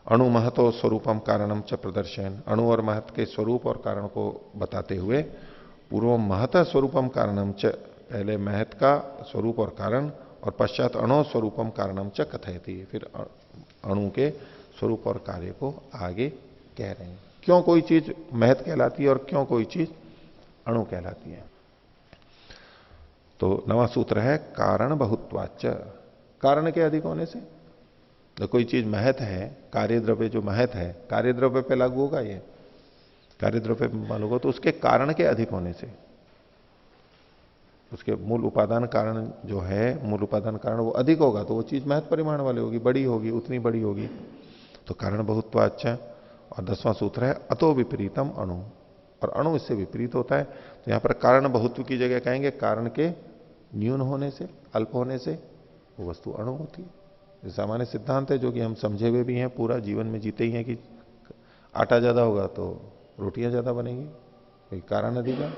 अणु महतो स्वरूपम कारणम च प्रदर्शन, अणु और महत के स्वरूप और कारण को बताते हुए पूर्व महत स्वरूपम कारणम च, पहले महत का स्वरूप और कारण, और पश्चात अणु स्वरूपम कारणम च कथयति, फिर अणु के स्वरूप और कार्य को आगे कह रहे हैं। क्यों कोई चीज महत कहलाती है और क्यों कोई चीज अणु कहलाती है। तो नवा सूत्र है कारण बहुत्वाच्च, कारण के अधिक होने से। तो कोई चीज महत है, कार्य द्रव्य जो महत है, कार्य द्रव्य पे लागू होगा, ये कार्य द्रव्य मालूम होगा, तो उसके कारण के अधिक होने से, उसके मूल उपादान कारण जो है, मूल उपादान कारण वो अधिक होगा, तो वो चीज महत परिमाण वाली होगी, बड़ी होगी, उतनी बड़ी होगी। तो कारण बहुत्वाच्च। और 10वां सूत्र है अतो विपरीतम अणु, और अणु इससे विपरीत होता है। तो यहां पर कारण बहुत्व की जगह कहेंगे कारण के न्यून होने से, अल्प होने से वो वस्तु अणु होती है। सामान्य सिद्धांत है जो कि हम समझे हुए भी हैं, पूरा जीवन में जीते ही हैं, कि आटा ज्यादा होगा तो रोटियां ज्यादा बनेगी, कोई कारण अधिक है।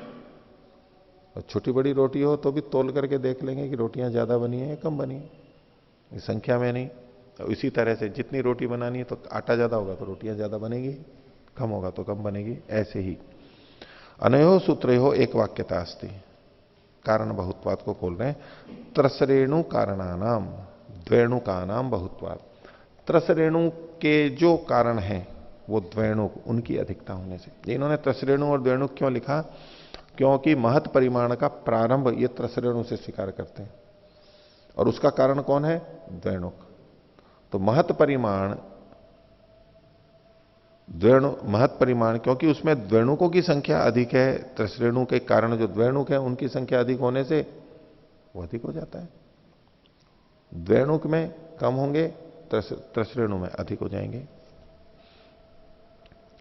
और छोटी बड़ी रोटी हो तो भी तोल करके देख लेंगे कि रोटियां ज्यादा बनी है या कम बनी है, संख्या में नहीं। तो इसी तरह से जितनी रोटी बनानी है तो आटा ज्यादा होगा तो रोटियां ज्यादा बनेगी, कम होगा तो कम बनेगी। ऐसे ही अनयो सूत्रो एक वाक्यता अस्ति, कारण बहुत्वाद को खोल रहे हैं। त्रसरेणु कारणानाम द्वेणु का नाम बहुत्वाद, त्रसरेणु के जो कारण है वो द्वेणु, उनकी अधिकता होने से। इन्होंने त्रसरेणु और द्वेणु क्यों लिखा, क्योंकि महत परिमाण का प्रारंभ ये त्रसरेणु से स्वीकार करते हैं, और उसका कारण कौन है, द्वेणुक। तो महत परिमाण द्वेणु, महत परिमाण क्योंकि उसमें द्वेणुकों की संख्या अधिक है, त्रसरेणु के कारण जो द्वेणुक है उनकी संख्या अधिक होने से वो अधिक हो जाता है। द्वेणुक में कम होंगे, त्रसरेणु में अधिक हो जाएंगे।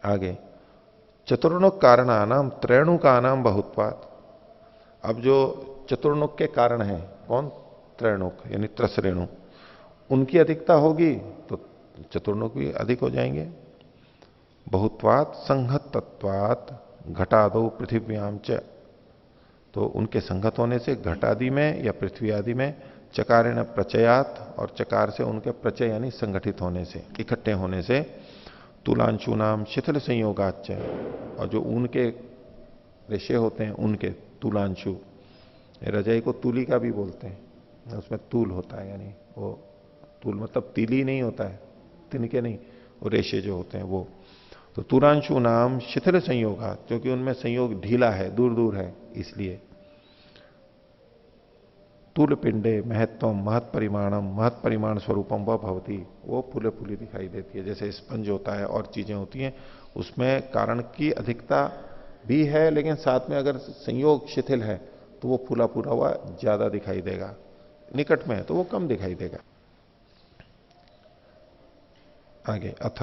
आगे चतुर्णुक कारणानाम त्रैणुकानाम बहुत्वात्, अब जो चतुर्णुक के कारण है कौन, त्रैणुक यानी त्रसरेणु, उनकी अधिकता होगी तो चतुर्णुक भी अधिक हो जाएंगे। बहुत्वात् संहतत्वात् घटादो पृथिव्याम च, तो उनके संगत होने से घट आदि में या पृथ्वी आदि में, चकारेण प्रचयात, और चकार से उनके प्रचय यानी संगठित होने से, इकट्ठे होने से, तुलांशु नाम शिथिल संयोगाच, और जो उनके रेशे होते हैं उनके तुलांशु, रजाई को तुली का भी बोलते हैं, उसमें तूल होता है, यानी वो तूल मतलब तीली नहीं होता है, तिनके नहीं, वो रेशे जो होते हैं वो। तो तुलांशु नाम शिथिल संयोगा, क्योंकि उनमें संयोग ढीला है, दूर दूर है, इसलिए। तुल पिंडे महत्वम महत परिमाणम, महत परिमाण स्वरूपम वह भवती, वो फूले फूली दिखाई देती है, जैसे स्पंज होता है और चीजें होती हैं, उसमें कारण की अधिकता भी है, लेकिन साथ में अगर संयोग शिथिल है तो वो फूला फूला हुआ ज्यादा दिखाई देगा, निकट में है तो वो कम दिखाई देगा। आगे अथ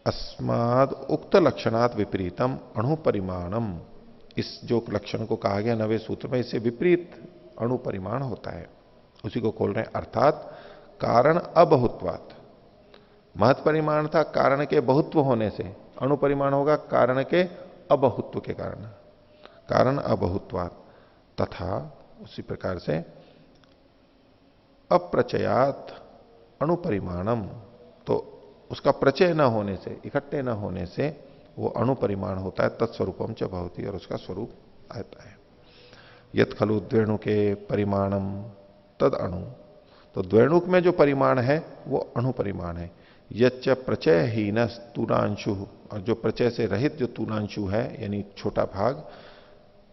अस्माद उक्त लक्षणात् विपरीतम अणु परिमाणम, इस जो लक्षण को कहा गया नवे सूत्र में, इससे विपरीत अणु परिमाण होता है, उसी को खोल रहे हैं। अर्थात कारण अबहुत्वात्, महत परिमाण था कारण के बहुत्व होने से, अणु परिमाण होगा कारण के अबहुत्व के कारण, कारण अबहुत्वात्। तथा उसी प्रकार से अप्रचयात अणु परिमाणम, तो उसका प्रचय न होने से, इकट्ठे न होने से वो अणु परिमाण होता है, तत्स्वरूपम च भवति, और उसका स्वरूप आता है। यत खलु द्वेणु के परिमाणम तद अणु, तो द्वेणुक में जो परिमाण है वो अणु परिमाण है। यच्च प्रचय ही न तुलांशु, और जो प्रचय से रहित जो तुलांशु है यानी छोटा भाग,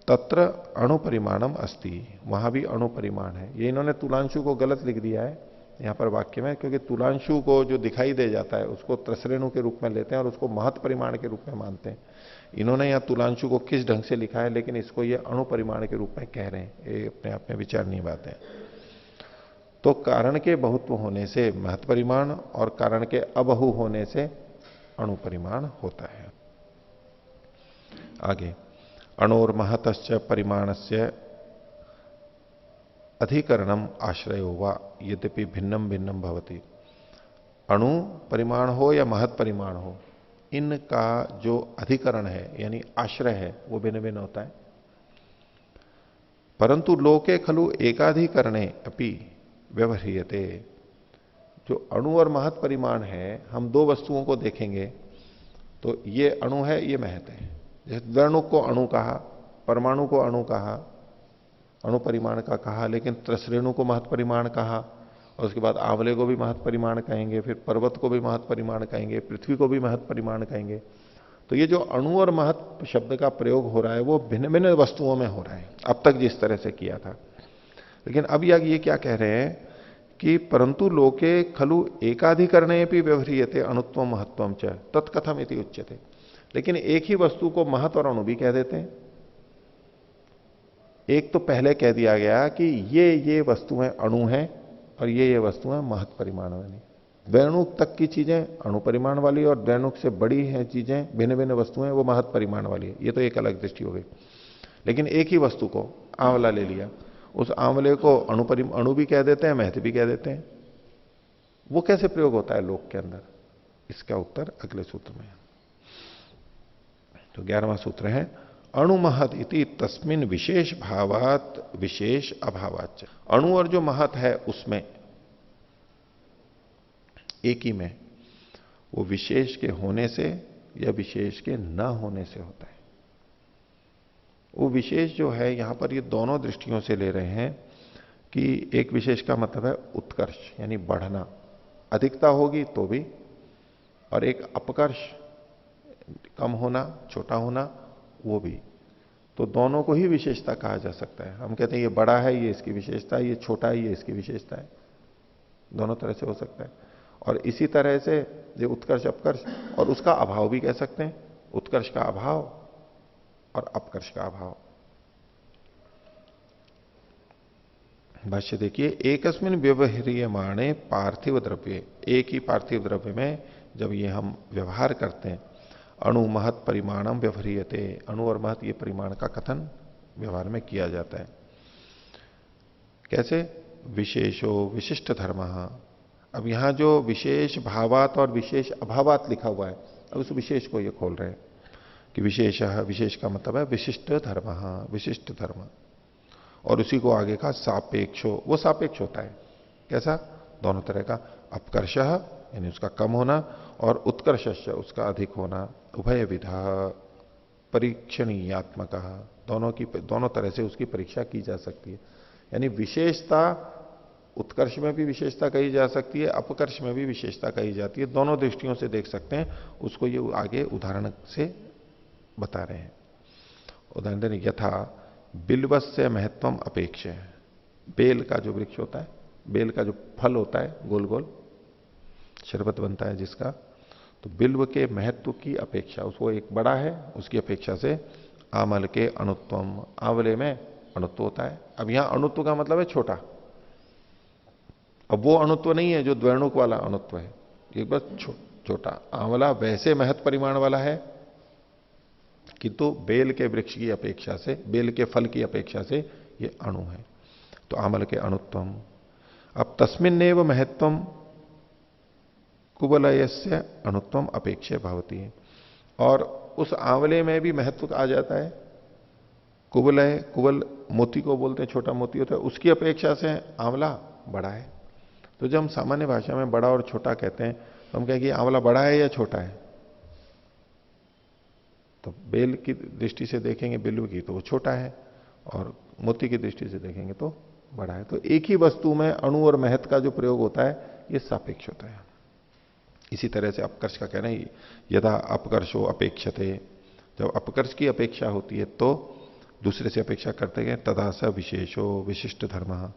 तत्र अणु परिमाणम अस्ति, वहां भी अणु परिमाण है। ये इन्होंने तुलांशु को गलत लिख दिया है यहां पर वाक्य में, क्योंकि तुलांशु को जो दिखाई दे जाता है उसको त्रसरेणु के रूप में लेते हैं और उसको महत परिमाण के रूप में मानते हैं। इन्होंने यहां तुलांशु को किस ढंग से लिखा है, लेकिन इसको ये अणु परिमाण के रूप में कह रहे हैं, ये अपने आप में विचारणीय बात है। तो कारण के बहुत्व होने से महत परिमाण और कारण के अबहु होने से अणु परिमाण होता है। आगे, अणोर महतश्च परिमाणस्य अधिकरणम आश्रयो वा यद्यपि भिन्नम भिन्नम भवति। अणु परिमाण हो या महत परिमाण हो, इनका जो अधिकरण है यानी आश्रय है वो भिन्न भिन्न होता है। परंतु लोके खलु एकाधिकरणे अपि व्यवह्रियते। जो अणु और महत परिमाण है, हम दो वस्तुओं को देखेंगे तो ये अणु है, ये महत है। जैसे द्वैणुक को अणु कहा, परमाणु को अणु कहा, अणु परिमाण का कहा, लेकिन त्रसरेणु को महत परिमाण कहा, और उसके बाद आंवले को भी महत परिमाण कहेंगे, फिर पर्वत को भी महत परिमाण कहेंगे, पृथ्वी को भी महत परिमाण कहेंगे। तो ये जो अणु और महत शब्द का प्रयोग हो रहा है वो भिन्न भिन्न वस्तुओं में हो रहा है, अब तक जिस तरह से किया था। लेकिन अब ये क्या कह रहे हैं कि परंतु लोके खलु एकाधिकरणे भी व्यवह्रियते अणुत्व महत्वम च तत्कथम इति उच्यते। लेकिन एक ही वस्तु को महत और अणु भी कह देते हैं। एक तो पहले कह दिया गया कि ये वस्तुएं अणु हैं और ये वस्तुएं महत परिमाण वाली। द्वैणुक तक की चीजें अणु परिमाण वाली और द्वैणुक से बड़ी हैं चीजें, भिन्न भिन्न वस्तुएं, वो महत परिमाण वाली है। ये तो एक अलग दृष्टि हो गई। लेकिन एक ही वस्तु को, आंवला ले लिया, उस आंवले को अणु भी कह देते हैं, महत भी कह देते हैं। वो कैसे प्रयोग होता है लोक के अंदर? इसका उत्तर अगले सूत्र में। तो 11वां सूत्र है, अणुमहत इति तस्मिन विशेष भावात विशेष अभावाच। अणु और जो महत है उसमें, एक ही में, वो विशेष के होने से या विशेष के न होने से होता है। वो विशेष जो है यहां पर ये दोनों दृष्टियों से ले रहे हैं कि एक विशेष का मतलब है उत्कर्ष यानी बढ़ना, अधिकता होगी तो भी, और एक अपकर्ष कम होना, छोटा होना, वो भी। तो दोनों को ही विशेषता कहा जा सकता है। हम कहते हैं ये बड़ा है, ये इसकी विशेषता है, ये छोटा है, ये इसकी विशेषता है। दोनों तरह से हो सकता है। और इसी तरह से जो उत्कर्ष अपकर्ष, और उसका अभाव भी कह सकते हैं, उत्कर्ष का अभाव और अपकर्ष का अभाव। भाष्य देखिए, एकस्मिन व्यवह्रियमाणे पार्थिव द्रव्य, एक ही पार्थिव द्रव्य में जब ये हम व्यवहार करते हैं, अणु महत परिमाणम व्यवह्रियते, अणु और महत ये परिमाण का कथन व्यवहार में किया जाता है। कैसे? विशेषो विशिष्ट धर्म। अब यहां जो विशेष भावात और विशेष अभावात लिखा हुआ है, अब उस विशेष को ये खोल रहे हैं कि विशेष, विशेष का मतलब है विशिष्ट धर्म, विशिष्ट धर्म। और उसी को आगे का सापेक्षो, वो सापेक्ष होता है। कैसा? दोनों तरह का, अपकर्ष यानी उसका कम होना और उत्कर्ष उसका अधिक होना, उभय विधा परीक्षणीयात्मक, दोनों तरह से उसकी परीक्षा की जा सकती है। यानी विशेषता, उत्कर्ष में भी विशेषता कही जा सकती है, अपकर्ष में भी विशेषता कही जाती है। दोनों दृष्टियों से देख सकते हैं। उसको ये आगे उदाहरण से बता रहे हैं। उदाहरण देने, यथा बिल्वस्य महत्वम अपेक्ष। बेल का जो वृक्ष होता है, बेल का जो फल होता है, गोल गोल शरबत बनता है जिसका, तो बिल्व के महत्व की अपेक्षा, उसको एक बड़ा है, उसकी अपेक्षा से आमल के अणुत्वम, आंवले में अणुत्व होता है। अब यहां अणुत्व का मतलब है छोटा। अब वो अणुत्व नहीं है जो द्वैणुक वाला अणुत्व है, एक बस छोटा। आंवला वैसे महत परिमाण वाला है किंतु बेल के वृक्ष की अपेक्षा से, बेल के फल की अपेक्षा से ये अणु है। तो आमल के अणुत्वम। अब तस्मिन्नेव महत्वम कुवलयस्य अणुत्वम अपेक्षे भवती है। और उस आंवले में भी महत्व आ जाता है। कुवलय, कुवल मोती को बोलते हैं, छोटा मोती होता है, उसकी अपेक्षा से आंवला बड़ा है। तो जब हम सामान्य भाषा में बड़ा और छोटा कहते हैं तो हम कहें कि आंवला बड़ा है या छोटा है? तो बेल की दृष्टि से देखेंगे, बिल्व की, तो वो छोटा है, और मोती की दृष्टि से देखेंगे तो बड़ा है। तो एक ही वस्तु में अणु और महत का जो प्रयोग होता है ये सापेक्ष होता है। इसी तरह से अपकर्ष का कहना है, यदा अपकर्षो अपेक्षते, जब अपकर्ष की अपेक्षा होती है तो दूसरे से अपेक्षा करते गए, तदा स विशेषो विशिष्ट धर्म।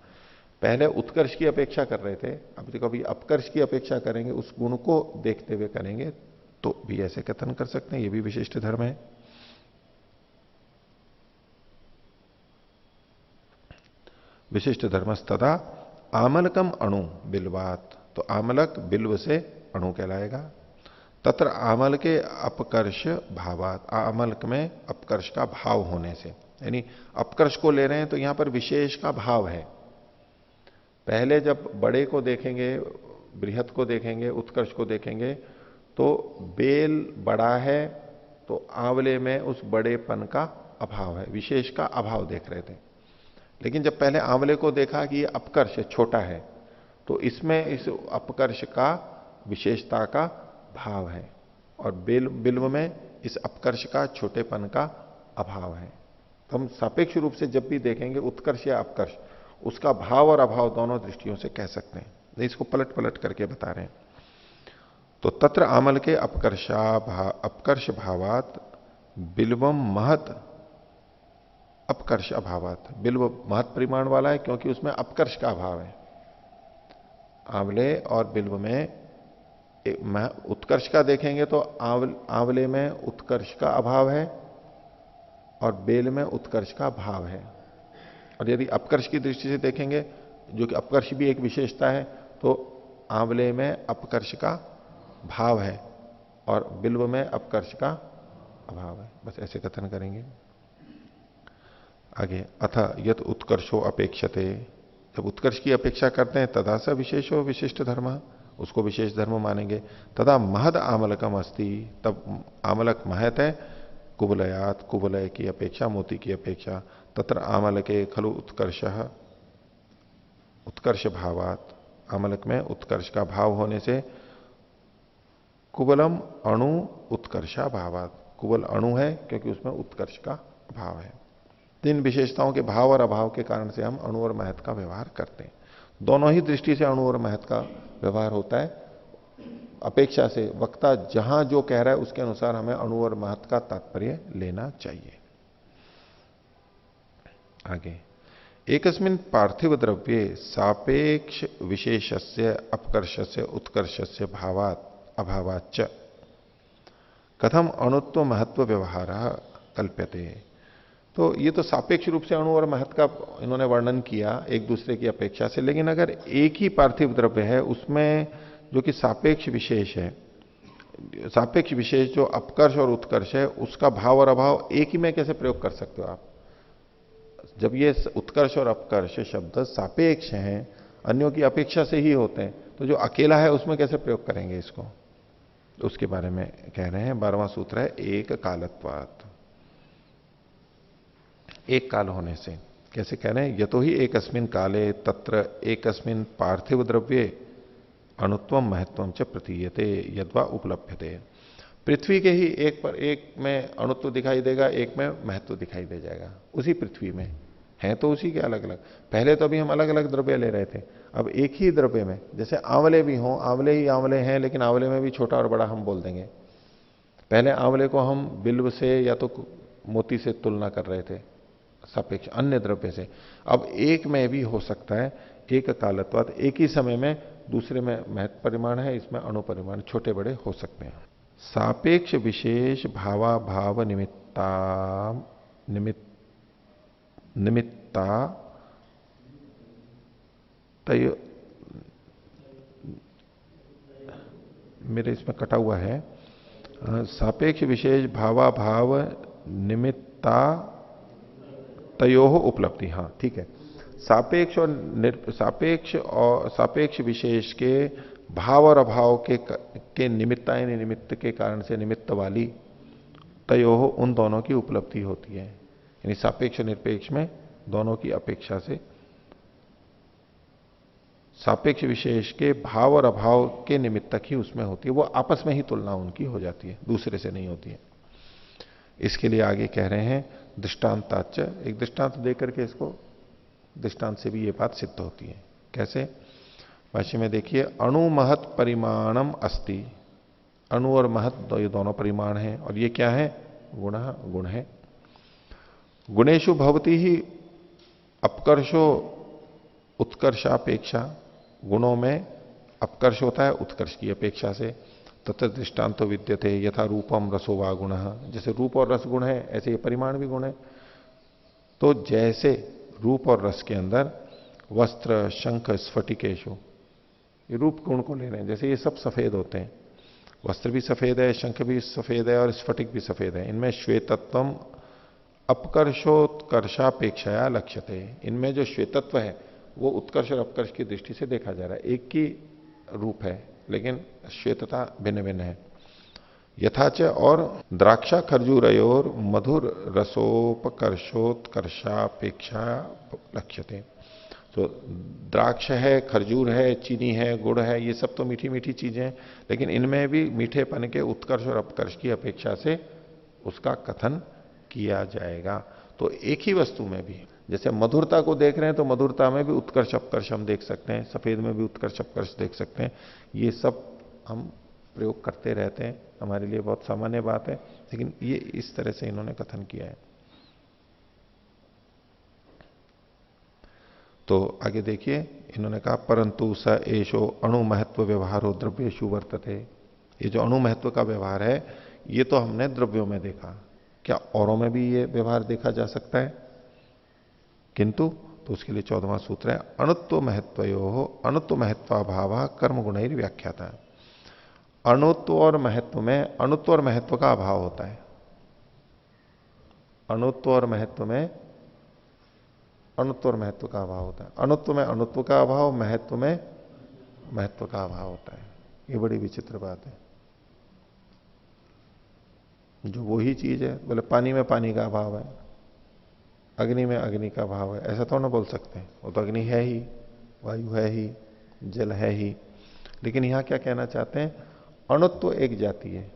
पहले उत्कर्ष की अपेक्षा कर रहे थे, अब कभी अपकर्ष की अपेक्षा करेंगे, उस गुण को देखते हुए करेंगे तो भी ऐसे कथन कर सकते हैं, ये भी विशिष्ट धर्म है। विशिष्ट धर्मस्तदा आमलकम अणु बिल्वात, तो आमलक बिल्व से अणु कहलाएगा। तत्र आमल के अपकर्ष भावात, आमलक में अपकर्ष का भाव होने से, यानी अपकर्ष को ले रहे हैं तो यहां पर विशेष का भाव है। पहले जब बड़े को देखेंगे, बृहत को देखेंगे, उत्कर्ष को देखेंगे, तो बेल बड़ा है तो आंवले में उस बड़ेपन का अभाव है, विशेष का अभाव देख रहे थे। लेकिन जब पहले आंवले को देखा कि ये अपकर्ष छोटा है, तो इसमें इस अपकर्ष का विशेषता का भाव है, और बिल्व में इस अपकर्ष का छोटेपन का अभाव है। तो हम सापेक्ष रूप से जब भी देखेंगे उत्कर्ष या अपकर्ष, उसका भाव और अभाव दोनों दृष्टियों से कह सकते हैं। इसको पलट पलट करके बता रहे हैं। तो तत्र आमल के अपकर्ष भावात बिल्वम महत अपकर्ष अभावात, बिल्व महत परिमाण वाला है क्योंकि उसमें अपकर्ष का अभाव है। आंवले और बिल्व में उत्कर्ष का देखेंगे तो आंवले में उत्कर्ष का अभाव है और बेल में उत्कर्ष का भाव है। और यदि अपकर्ष की दृष्टि से देखेंगे, जो कि अपकर्ष भी एक विशेषता है, तो आंवले में अपकर्ष का भाव है और बिल्व में अपकर्ष का अभाव है। बस ऐसे कथन करेंगे। आगे, अथ यत उत्कर्षो अपेक्षते, जब उत्कर्ष की अपेक्षा करते हैं तदा स विशेषो विशिष्ट धर्म, उसको विशेष धर्म मानेंगे। तदा महद आमलकम अस्ति, तब आमलक महत है कुवलयात, कुवलय की अपेक्षा, मोती की अपेक्षा। तत्र आमल के खलु उत्कर्ष भावात, आमलक में उत्कर्ष का भाव होने से कुवलम अणु उत्कर्षा भावात, कुवल अणु है क्योंकि उसमें उत्कर्ष का भाव है। तीन विशेषताओं के भाव और अभाव के कारण से हम अणु और महत का व्यवहार करते हैं। दोनों ही दृष्टि से अणु और महत का व्यवहार होता है। अपेक्षा से वक्ता जहां जो कह रहा है उसके अनुसार हमें अणु और महत का तात्पर्य लेना चाहिए। आगे, एकस्मिन् पार्थिव द्रव्ये सापेक्ष विशेषस्य अपकर्षस्य उत्कर्षस्य भावात् अभावाच्च कथम अणुत्व महत्व व्यवहार कल्प्यते। तो ये तो सापेक्ष रूप से अणु और महत का इन्होंने वर्णन किया एक दूसरे की अपेक्षा से, लेकिन अगर एक ही पार्थिव द्रव्य है उसमें जो कि सापेक्ष विशेष है, सापेक्ष विशेष जो अपकर्ष और उत्कर्ष है, उसका भाव और अभाव एक ही में कैसे प्रयोग कर सकते हो आप? जब ये उत्कर्ष और अपकर्ष शब्द सापेक्ष हैं, अन्यों की अपेक्षा से ही होते हैं, तो जो अकेला है उसमें कैसे प्रयोग करेंगे इसको? तो उसके बारे में कह रहे हैं। 12वां सूत्र है एक कालत्वात्, एक काल होने से। कैसे कह रहे हैं? यतो ही एकस्मिन् काले तत्र एकस्मिन् पार्थिव द्रव्ये अणुत्वम महत्वम च प्रतीयते यद्वा उपलभ्यते। पृथ्वी के ही एक पर एक में अणुत्व दिखाई देगा, एक में महत्व दिखाई दे जाएगा। उसी पृथ्वी में है तो उसी के अलग अलग। पहले तो अभी हम अलग अलग द्रव्य ले रहे थे, अब एक ही द्रव्य में, जैसे आंवले भी हों, आंवले ही आंवले हैं, लेकिन आंवले में भी छोटा और बड़ा हम बोल देंगे। पहले आंवले को हम बिल्व से या तो मोती से तुलना कर रहे थे सापेक्ष अन्य द्रव्य से। अब एक में भी हो सकता है एक कालत्वात्, एक ही समय में दूसरे में महत्व परिमाण है, इसमें अणु परिमाण छोटे बड़े हो सकते हैं। सापेक्ष विशेष भावा भाव निमित्ता तय, मेरे इसमें कटा हुआ है, सापेक्ष विशेष भावा भाव निमित्ता तयोः उपलब्धि। हाँ ठीक है। सापेक्ष और सापेक्ष विशेष के भाव और अभाव के निमित्ता यानी निमित्त के कारण से निमित्त वाली तयोः उन दोनों की उपलब्धि होती है। यानी सापेक्ष निरपेक्ष में दोनों की अपेक्षा से सापेक्ष विशेष के भाव और अभाव के निमित्तक ही उसमें होती है, वो आपस में ही तुलना उनकी हो जाती है, दूसरे से नहीं होती है। इसके लिए आगे कह रहे हैं दृष्टांताच, एक दृष्टांत देकर के इसको, दृष्टांत से भी ये बात सिद्ध होती है। कैसे? भाष्य में देखिए, अणु महत परिमाणम अस्ति, अणु और महत ये दोनों परिमाण हैं, और ये क्या है? गुण है। गुणेशु भवती ही अपकर्षो उत्कर्षापेक्षा, गुणों में अपकर्ष होता है उत्कर्ष की अपेक्षा से। तथा दृष्टांतो विद्यते यथा रूपम रसो वा गुण, जैसे रूप और रस गुण है ऐसे ये परिमाण भी गुण है। तो जैसे रूप और रस के अंदर वस्त्र, शंख, स्फटिकेशु, ये रूप गुण को ले रहे हैं। जैसे ये सब सफेद होते हैं, वस्त्र भी सफेद है, शंख भी सफेद है और स्फटिक भी सफेद है। इनमें श्वेतत्वम अपकर्षोत्कर्षापेक्षाया लक्ष्यते, इनमें जो श्वेतत्व है वो उत्कर्ष और अपकर्ष की दृष्टि से देखा जा रहा है। एक ही रूप है लेकिन श्वेतता भिन्न भिन्न है। यथाच और द्राक्षा खरजूरयोर मधुर रसोपकर्षोत्कर्षापेक्षा लक्ष्यते। तो द्राक्ष है, खरजूर है, चीनी है, गुड़ है, ये सब तो मीठी मीठी चीजें हैं, लेकिन इनमें भी मीठेपन के उत्कर्ष और अपकर्ष की अपेक्षा से उसका कथन किया जाएगा। तो एक ही वस्तु में भी जैसे मधुरता को देख रहे हैं तो मधुरता में भी उत्कर्ष अपकर्ष हम देख सकते हैं, सफेद में भी उत्कर्ष अपकर्ष देख सकते हैं। ये सब हम प्रयोग करते रहते हैं, हमारे लिए बहुत सामान्य बात है, लेकिन ये इस तरह से इन्होंने कथन किया है। तो आगे देखिए, इन्होंने कहा परंतु स एशो अणु महत्व व्यवहारो द्रव्येषु वर्तते। ये जो अणु महत्व का व्यवहार है ये तो हमने द्रव्यों में देखा, क्या औरों में भी ये व्यवहार देखा जा सकता है? किंतु, तो उसके लिए 14वां सूत्र है अणुत्व महत्वयो अणुत्व महत्वाभाव कर्म गुणैर व्याख्याता। अणुत्व और महत्व में अणुत्व और महत्व का अभाव होता है। अणुत्व और महत्व में अणुत्व और महत्व का अभाव होता है। अणुत्व में अणुत्व का अभाव, महत्व में महत्व का अभाव होता है। ये बड़ी विचित्र बात है। जो वही चीज है, बोले पानी में पानी का अभाव है, अग्नि में अग्नि का अभाव है, ऐसा तो ना बोल सकते हैं। वो तो अग्नि है ही, वायु है ही, जल है ही। लेकिन यहां क्या कहना चाहते हैं, अणुत्व एक जाति है,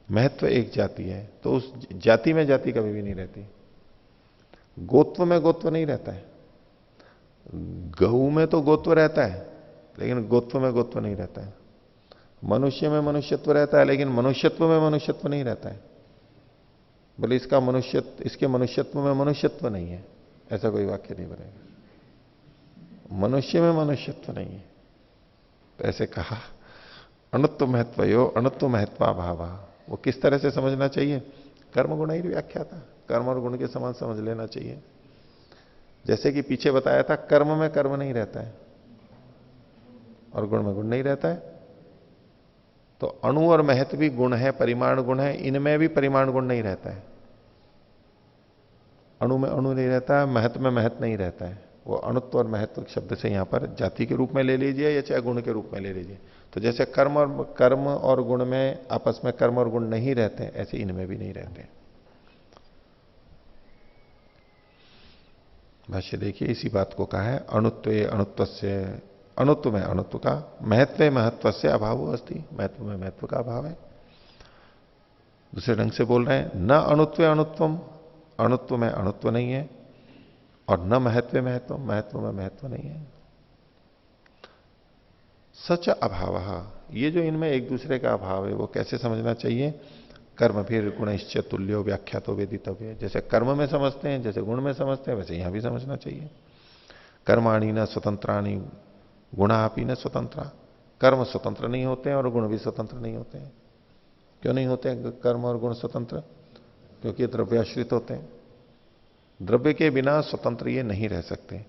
महत्व एक जाति है, तो उस जाति में जाति कभी भी नहीं रहती। गोत्व में गोत्व नहीं रहता है। गऊ में तो गोत्व रहता है लेकिन गोत्व में गोत्व नहीं रहता है। मनुष्य में मनुष्यत्व रहता है लेकिन मनुष्यत्व में मनुष्यत्व नहीं रहता है। बोले इसके मनुष्यत्व में मनुष्यत्व नहीं है, ऐसा कोई वाक्य नहीं बनेगा। मनुष्य में मनुष्यत्व नहीं है, तो ऐसे कहा अणुत्व महत्वयो अणुत्व महत्वाभाव। वो किस तरह से समझना चाहिए? कर्म गुण ही व्याख्या था, कर्म और गुण के समान समझ लेना चाहिए। जैसे कि पीछे बताया था, कर्म में कर्म नहीं रहता है और गुण में गुण नहीं रहता है। तो अणु और महत्व भी गुण है, परिमाण गुण है, इनमें भी परिमाण गुण नहीं रहता है। अणु में अणु नहीं रहता है, महत्व में महत्व नहीं रहता है। वो अणुत्व और महत्व शब्द से यहां पर जाति के रूप में ले लीजिए या चाहे गुण के रूप में ले लीजिए। तो जैसे कर्म और गुण में आपस में कर्म और गुण नहीं रहते, ऐसे इनमें भी नहीं रहते। भाष्य देखिए, इसी बात को कहा है अणुत्व अणुत्व से, अणुत्व में अणुत्व का, महत्व महत्व से अभाव अस्ति, महत्व में महत्व का अभाव है। दूसरे ढंग से बोल रहे हैं, न अणुत्व अणुत्वम, अणुत्व में अणुत्व नहीं है, और न महत्व महत्व, महत्व में महत्व नहीं है। सच अभाव, ये जो इनमें एक दूसरे का अभाव है वो कैसे समझना चाहिए? कर्म फिर गुणश्च तुल्यो व्याख्यातो वेदितव्य। जैसे कर्म में समझते हैं, जैसे गुण में समझते हैं, वैसे यहां भी समझना चाहिए। कर्माणी न स्वतंत्राणी गुणापि न स्वतंत्रा। कर्म स्वतंत्र नहीं होते हैं और गुण भी स्वतंत्र नहीं होते हैं। क्यों नहीं होते हैं कर्म और गुण स्वतंत्र? क्योंकि द्रव्याश्रित होते हैं। द्रव्य के बिना स्वतंत्र ये नहीं रह सकते।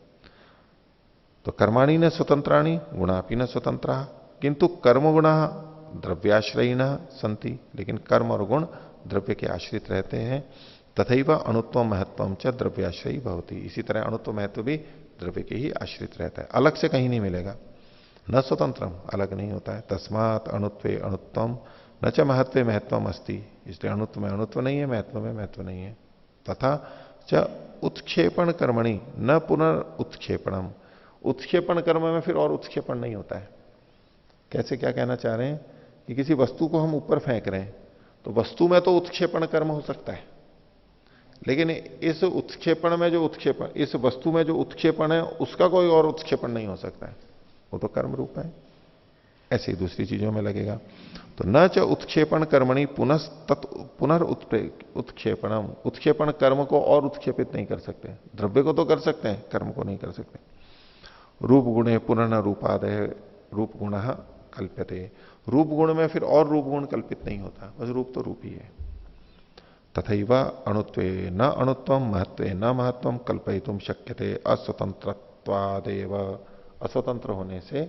तो कर्माणी न स्वतंत्राणी गुणापि न स्वतंत्रा, किंतु कर्म गुणा द्रव्याश्रयी न संति, लेकिन कर्म और गुण द्रव्य के आश्रित रहते हैं। तथैव अणुत्व महत्वम च द्रव्याश्रयी भवति। इसी तरह अणुत्व महत्व भी द्रव्य के ही आश्रित रहता है, अलग से कहीं नहीं मिलेगा। न स्वतंत्रम, अलग नहीं होता है। तस्मात अणुत्वे अणुत्वम न च महत्व महत्वम अस्ति, इसलिए अणुत्व में अणुत्व नहीं है, महत्व में महत्व नहीं है। तथा च उत्क्षेपण कर्मणि न पुनर्उत्क्षेपणम, उत्क्षेपण कर्म में फिर और उत्क्षेपण नहीं होता है। कैसे, क्या कहना चाह रहे हैं कि किसी वस्तु को हम ऊपर फेंक रहे हैं तो वस्तु में तो उत्क्षेपण कर्म हो सकता है, लेकिन इस उत्क्षेपण में जो उत्क्षेपण, इस वस्तु में जो उत्क्षेपण है उसका कोई और उत्क्षेपण नहीं हो सकता है, वो तो कर्म रूप है। ऐसे ही दूसरी चीजों में लगेगा। तो न च उत्क्षेपण कर्मणि पुनर्उत्क्षेपणम, उत्क्षेपण कर्म को और उत्क्षेपित नहीं कर सकते। द्रव्य को तो कर सकते हैं, कर्म को नहीं कर सकते। रूप गुणे पुनर्न रूपादय रूप गुण कल्प्यते, रूप गुण में फिर और रूप गुण कल्पित नहीं होता, बस रूप तो रूप ही है। तथैव अणुत्वे न अणुत्वम महत्वे न महत्वम कल्पयितुम शक्यते अस्वतंत्र महत्वादेव, अस्वतंत्र होने से,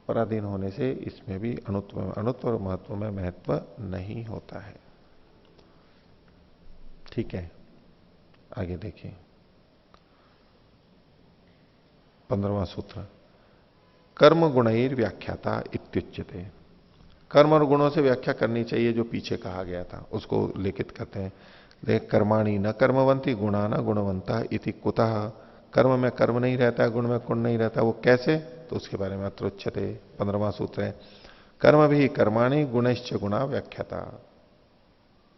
पराधीन होने से इसमें भी अणुत्व और महत्व में महत्व नहीं होता है। ठीक है, आगे देखिए 15वां सूत्र। कर्म गुणैर व्याख्याता इत्युच्यते। कर्म और गुणों से व्याख्या करनी चाहिए, जो पीछे कहा गया था उसको लिखित करते हैं। देख, कर्माणि न कर्मवंती गुणा न गुणवंता इति कुतः। कर्म में कर्म नहीं रहता है, गुण में गुण नहीं रहता, वो कैसे, तो उसके बारे में अत्र उच्यते। 15वां सूत्र है, कर्म भी कर्माणि गुणश्च गुणा व्याख्याता।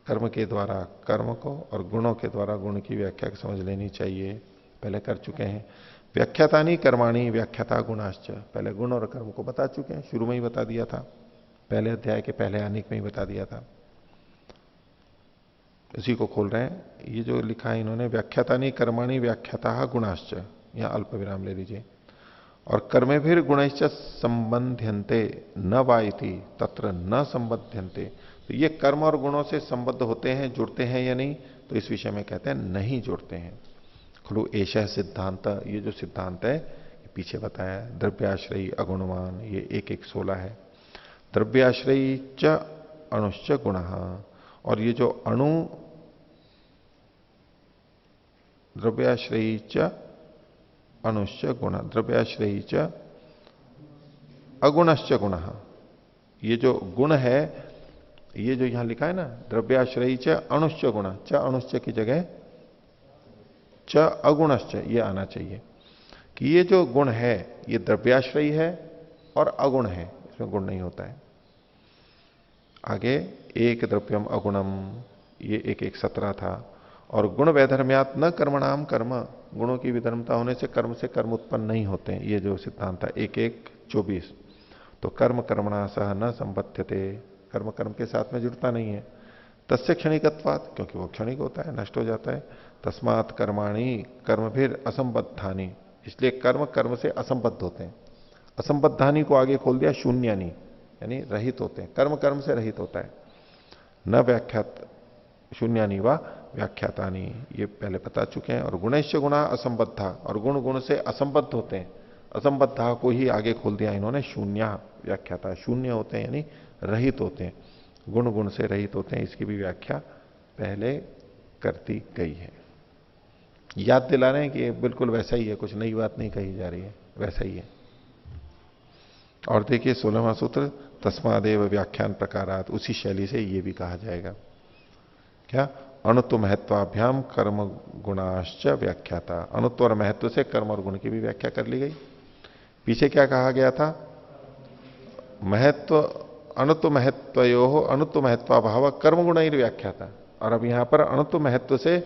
कर्म के द्वारा कर्म को और गुणों के द्वारा गुण की व्याख्या समझ लेनी चाहिए, पहले कर चुके हैं। व्याख्यातानी कर्माणी व्याख्याता गुणाश्च, पहले गुण और कर्म को बता चुके हैं, शुरू में ही बता दिया था, पहले अध्याय के पहले आनिक में ही बता दिया था। इसी को खोल रहे हैं, ये जो लिखा है इन्होंने, व्याख्यातानी कर्माणी व्याख्याता गुणाश्च, यहां अल्प विराम ले लीजिए। और कर्मे फिर गुणश्च संबंध्यन्ते न वाइति तत्र न संबध्यन्ते। तो ये कर्म और गुणों से संबद्ध होते हैं, जुड़ते हैं या नहीं, तो इस विषय में कहते हैं नहीं जुड़ते हैं। खलु एषः सिद्धांत, ये जो सिद्धांत है पीछे बताया, द्रव्याश्रयी अगुणवान, ये 1:16 है। द्रव्याश्रयी च अणुश्च गुण, और ये जो अणु, द्रव्याश्रयी च अणुश्च गुण, द्रव्याश्रयी च अगुणश्च गुण, ये जो गुण है, ये जो यहां लिखा है ना, द्रव्याश्रयी च अणुश्च गुण, च अणुश्च की जगह च अगुणश्च ये आना चाहिए, कि ये जो गुण है ये द्रव्याश्रयी है और अगुण है, इसमें गुण नहीं होता है। आगे एक द्रव्यम अगुणम, ये 1:17 था। और गुण वैधर्म्यात् न कर्मणाम कर्म, गुणों की विधर्मता होने से कर्म उत्पन्न नहीं होते हैं, ये जो सिद्धांत था 1:24। तो कर्म कर्मणा सह न संबध्यते, कर्म कर्म के साथ में जुड़ता नहीं है। तस्य क्षणिकत्वात्, क्योंकि वो क्षणिक होता है, नष्ट हो जाता है। तस्मात् कर्माणि कर्म फिर असंबद्धानी, इसलिए कर्म कर्म से असंबद्ध होते हैं। असंबद्धानी को आगे खोल दिया शून्यानी, यानी रहित होते हैं, कर्म कर्म से रहित होता है। न व्याख्यात शून्यानी व व्याख्यातानी, ये पहले बता चुके हैं। और गुणेश्च गुणा असंबद्धा, और गुण गुण से असंबद्ध होते हैं। असंबद्धा को ही आगे खोल दिया इन्होंने शून्या व्याख्याता, शून्य होते हैं यानी रहित होते हैं, गुण गुण से रहित होते हैं, इसकी भी व्याख्या पहले करती गई है। याद दिला रहे हैं कि ये बिल्कुल वैसा ही है, कुछ नई बात नहीं कही जा रही है, वैसा ही है। और देखिए 16वां सूत्र, तस्मादेव व्याख्यान प्रकारात, उसी शैली से ये भी कहा जाएगा। क्या, अणुत्व महत्वाभ्याम कर्म गुणाश्च व्याख्याता, अणुत्व और महत्व से कर्म और गुण की भी व्याख्या कर ली गई। पीछे क्या कहा गया था, महत्व अणुत्व महत्वयो अणुत्व महत्वाभाव कर्म गुण ही व्याख्या था, और अब यहां पर अणुत्व महत्व से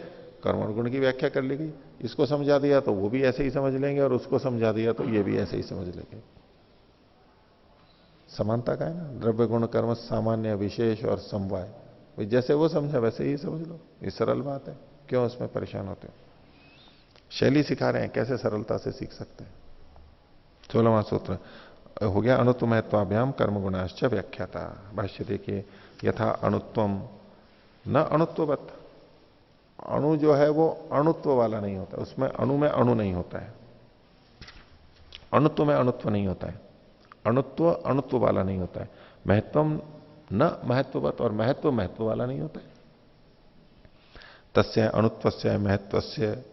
कर्म और गुण की व्याख्या कर ली गई। इसको समझा दिया तो वो भी ऐसे ही समझ लेंगे, और उसको समझा दिया तो ये भी ऐसे ही समझ लेंगे। समानता का है ना, द्रव्य गुण कर्म सामान्य विशेष और समवाय, जैसे वो समझा वैसे ही समझ लो, ये सरल बात है, क्यों उसमें परेशान होते हो। शैली सिखा रहे हैं, कैसे सरलता से सीख सकते हैं। 16वां सूत्र हो गया, अणुत्व महत्वाभ्याम कर्म गुणाश्च व्याख्याता। भाष्य देखिए, यथा अणुत्वम न अणुत्ववत, अणु जो है वो अणुत्व वाला नहीं होता, उसमें अणु में अणु नहीं होता है, अणुत्व में अणुत्व नहीं होता है, अणुत्व अणुत्व वाला नहीं होता है। महत्वम न महत्ववत, और महत्व महत्व वाला नहीं होता है। तस्य अणुत्वस्य महत्वस्य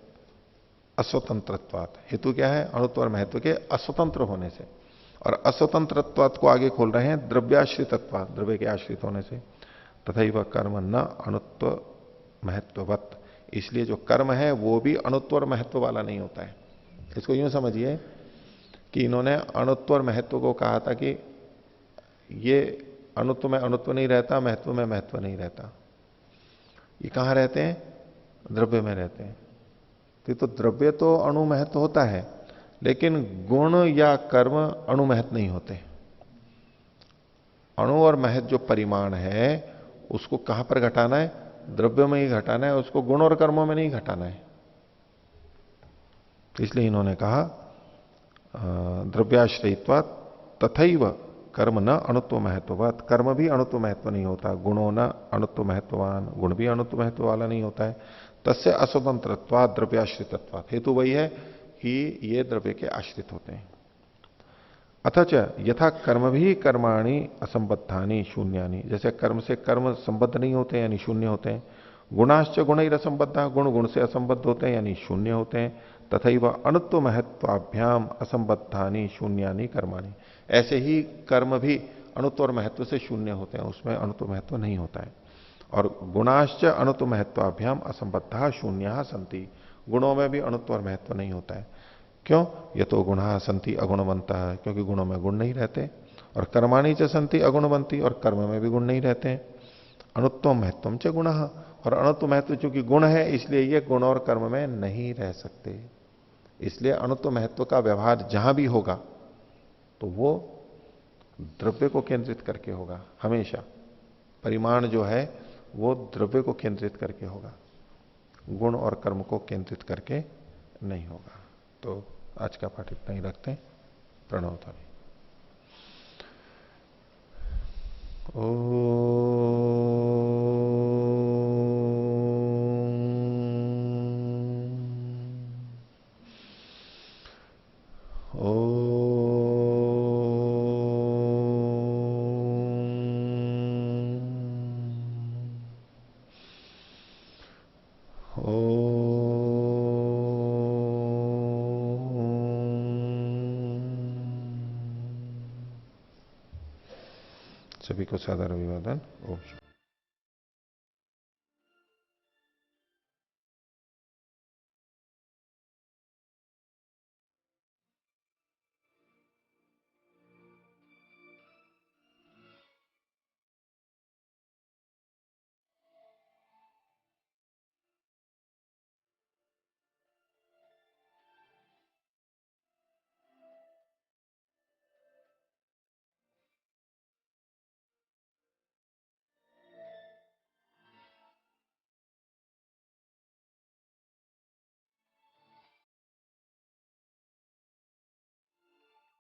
अस्वतंत्रत्वात्, हेतु क्या है, अणुत्व और महत्व के अस्वतंत्र होने से। और अस्वतंत्रत्वात् को आगे खोल रहे हैं द्रव्याश्रितत्वात्, द्रव्य के आश्रित होने से। तथैव कर्म न अणुत्व महत्ववत, इसलिए जो कर्म है वो भी अणुत्व और महत्व वाला नहीं होता है। इसको यूं समझिए कि इन्होंने अणुत्व और महत्व को कहा था कि ये अणुत्व में अणुत्व नहीं रहता, महत्व में महत्व नहीं रहता। ये कहां रहते हैं, द्रव्य में रहते हैं। तो द्रव्य तो अणु महत्व होता है, लेकिन गुण या कर्म अणु महत्व नहीं होते। अणु और महत्व जो परिमाण है उसको कहां पर घटाना है, द्रव्य में ही घटाना है, उसको गुण और कर्मों में नहीं घटाना है। इसलिए इन्होंने कहा द्रव्याश्रयित्वा तथैव कर्म न अणुत्व महत्ववत, कर्म भी अणुत्व महत्व नहीं होता, गुणों न अणुत्व महत्ववान, गुण भी अणुत्व महत्व वाला नहीं होता है। तस्य अस्वतंत्रत्वा द्रव्याश्रितत्वा, हेतु वही है कि ये द्रव्य के आश्रित होते हैं। अथच यथा कर्म भी कर्माणि असंबद्धानी शून्यानी, जैसे कर्म से कर्म संबद्ध नहीं होते यानी शून्य होते हैं। गुणाश्च गुण ही असंबद्धा, गुण गुण से असंबद्ध होते हैं यानी शून्य होते हैं। तथैव अणुत्व महत्वाभ्याम असंबद्धानी शून्यानी कर्माणि, ऐसे ही कर्म भी अणुत्व और महत्व से शून्य होते हैं, उसमें अणुत्व महत्व नहीं होता है। और गुणाश्च अणुत्व महत्वाभ्याम असंबद्धा शून्य संति, गुणों में भी अणुत्व और महत्व नहीं होता है। क्यों? ये तो गुणा संति अगुणवंता है, क्योंकि गुणों में गुण नहीं रहते। और कर्माणी च संति अगुणवंती, और कर्म में भी गुण नहीं रहते हैं। अणुत्व महत्वम च गुण, और अणुत्व महत्व चूंकि गुण है इसलिए ये गुण और कर्म में नहीं रह सकते। इसलिए अणुत्व महत्व का व्यवहार जहां भी होगा तो वो द्रव्य को केंद्रित करके होगा हमेशा। परिमाण जो है वो द्रव्य को केंद्रित करके होगा, गुण और कर्म को केंद्रित करके नहीं होगा। तो आज का पाठ इतना ही रखते हैं। प्रणव ध्वनि। सभी को सादर अभिवादन। ओम।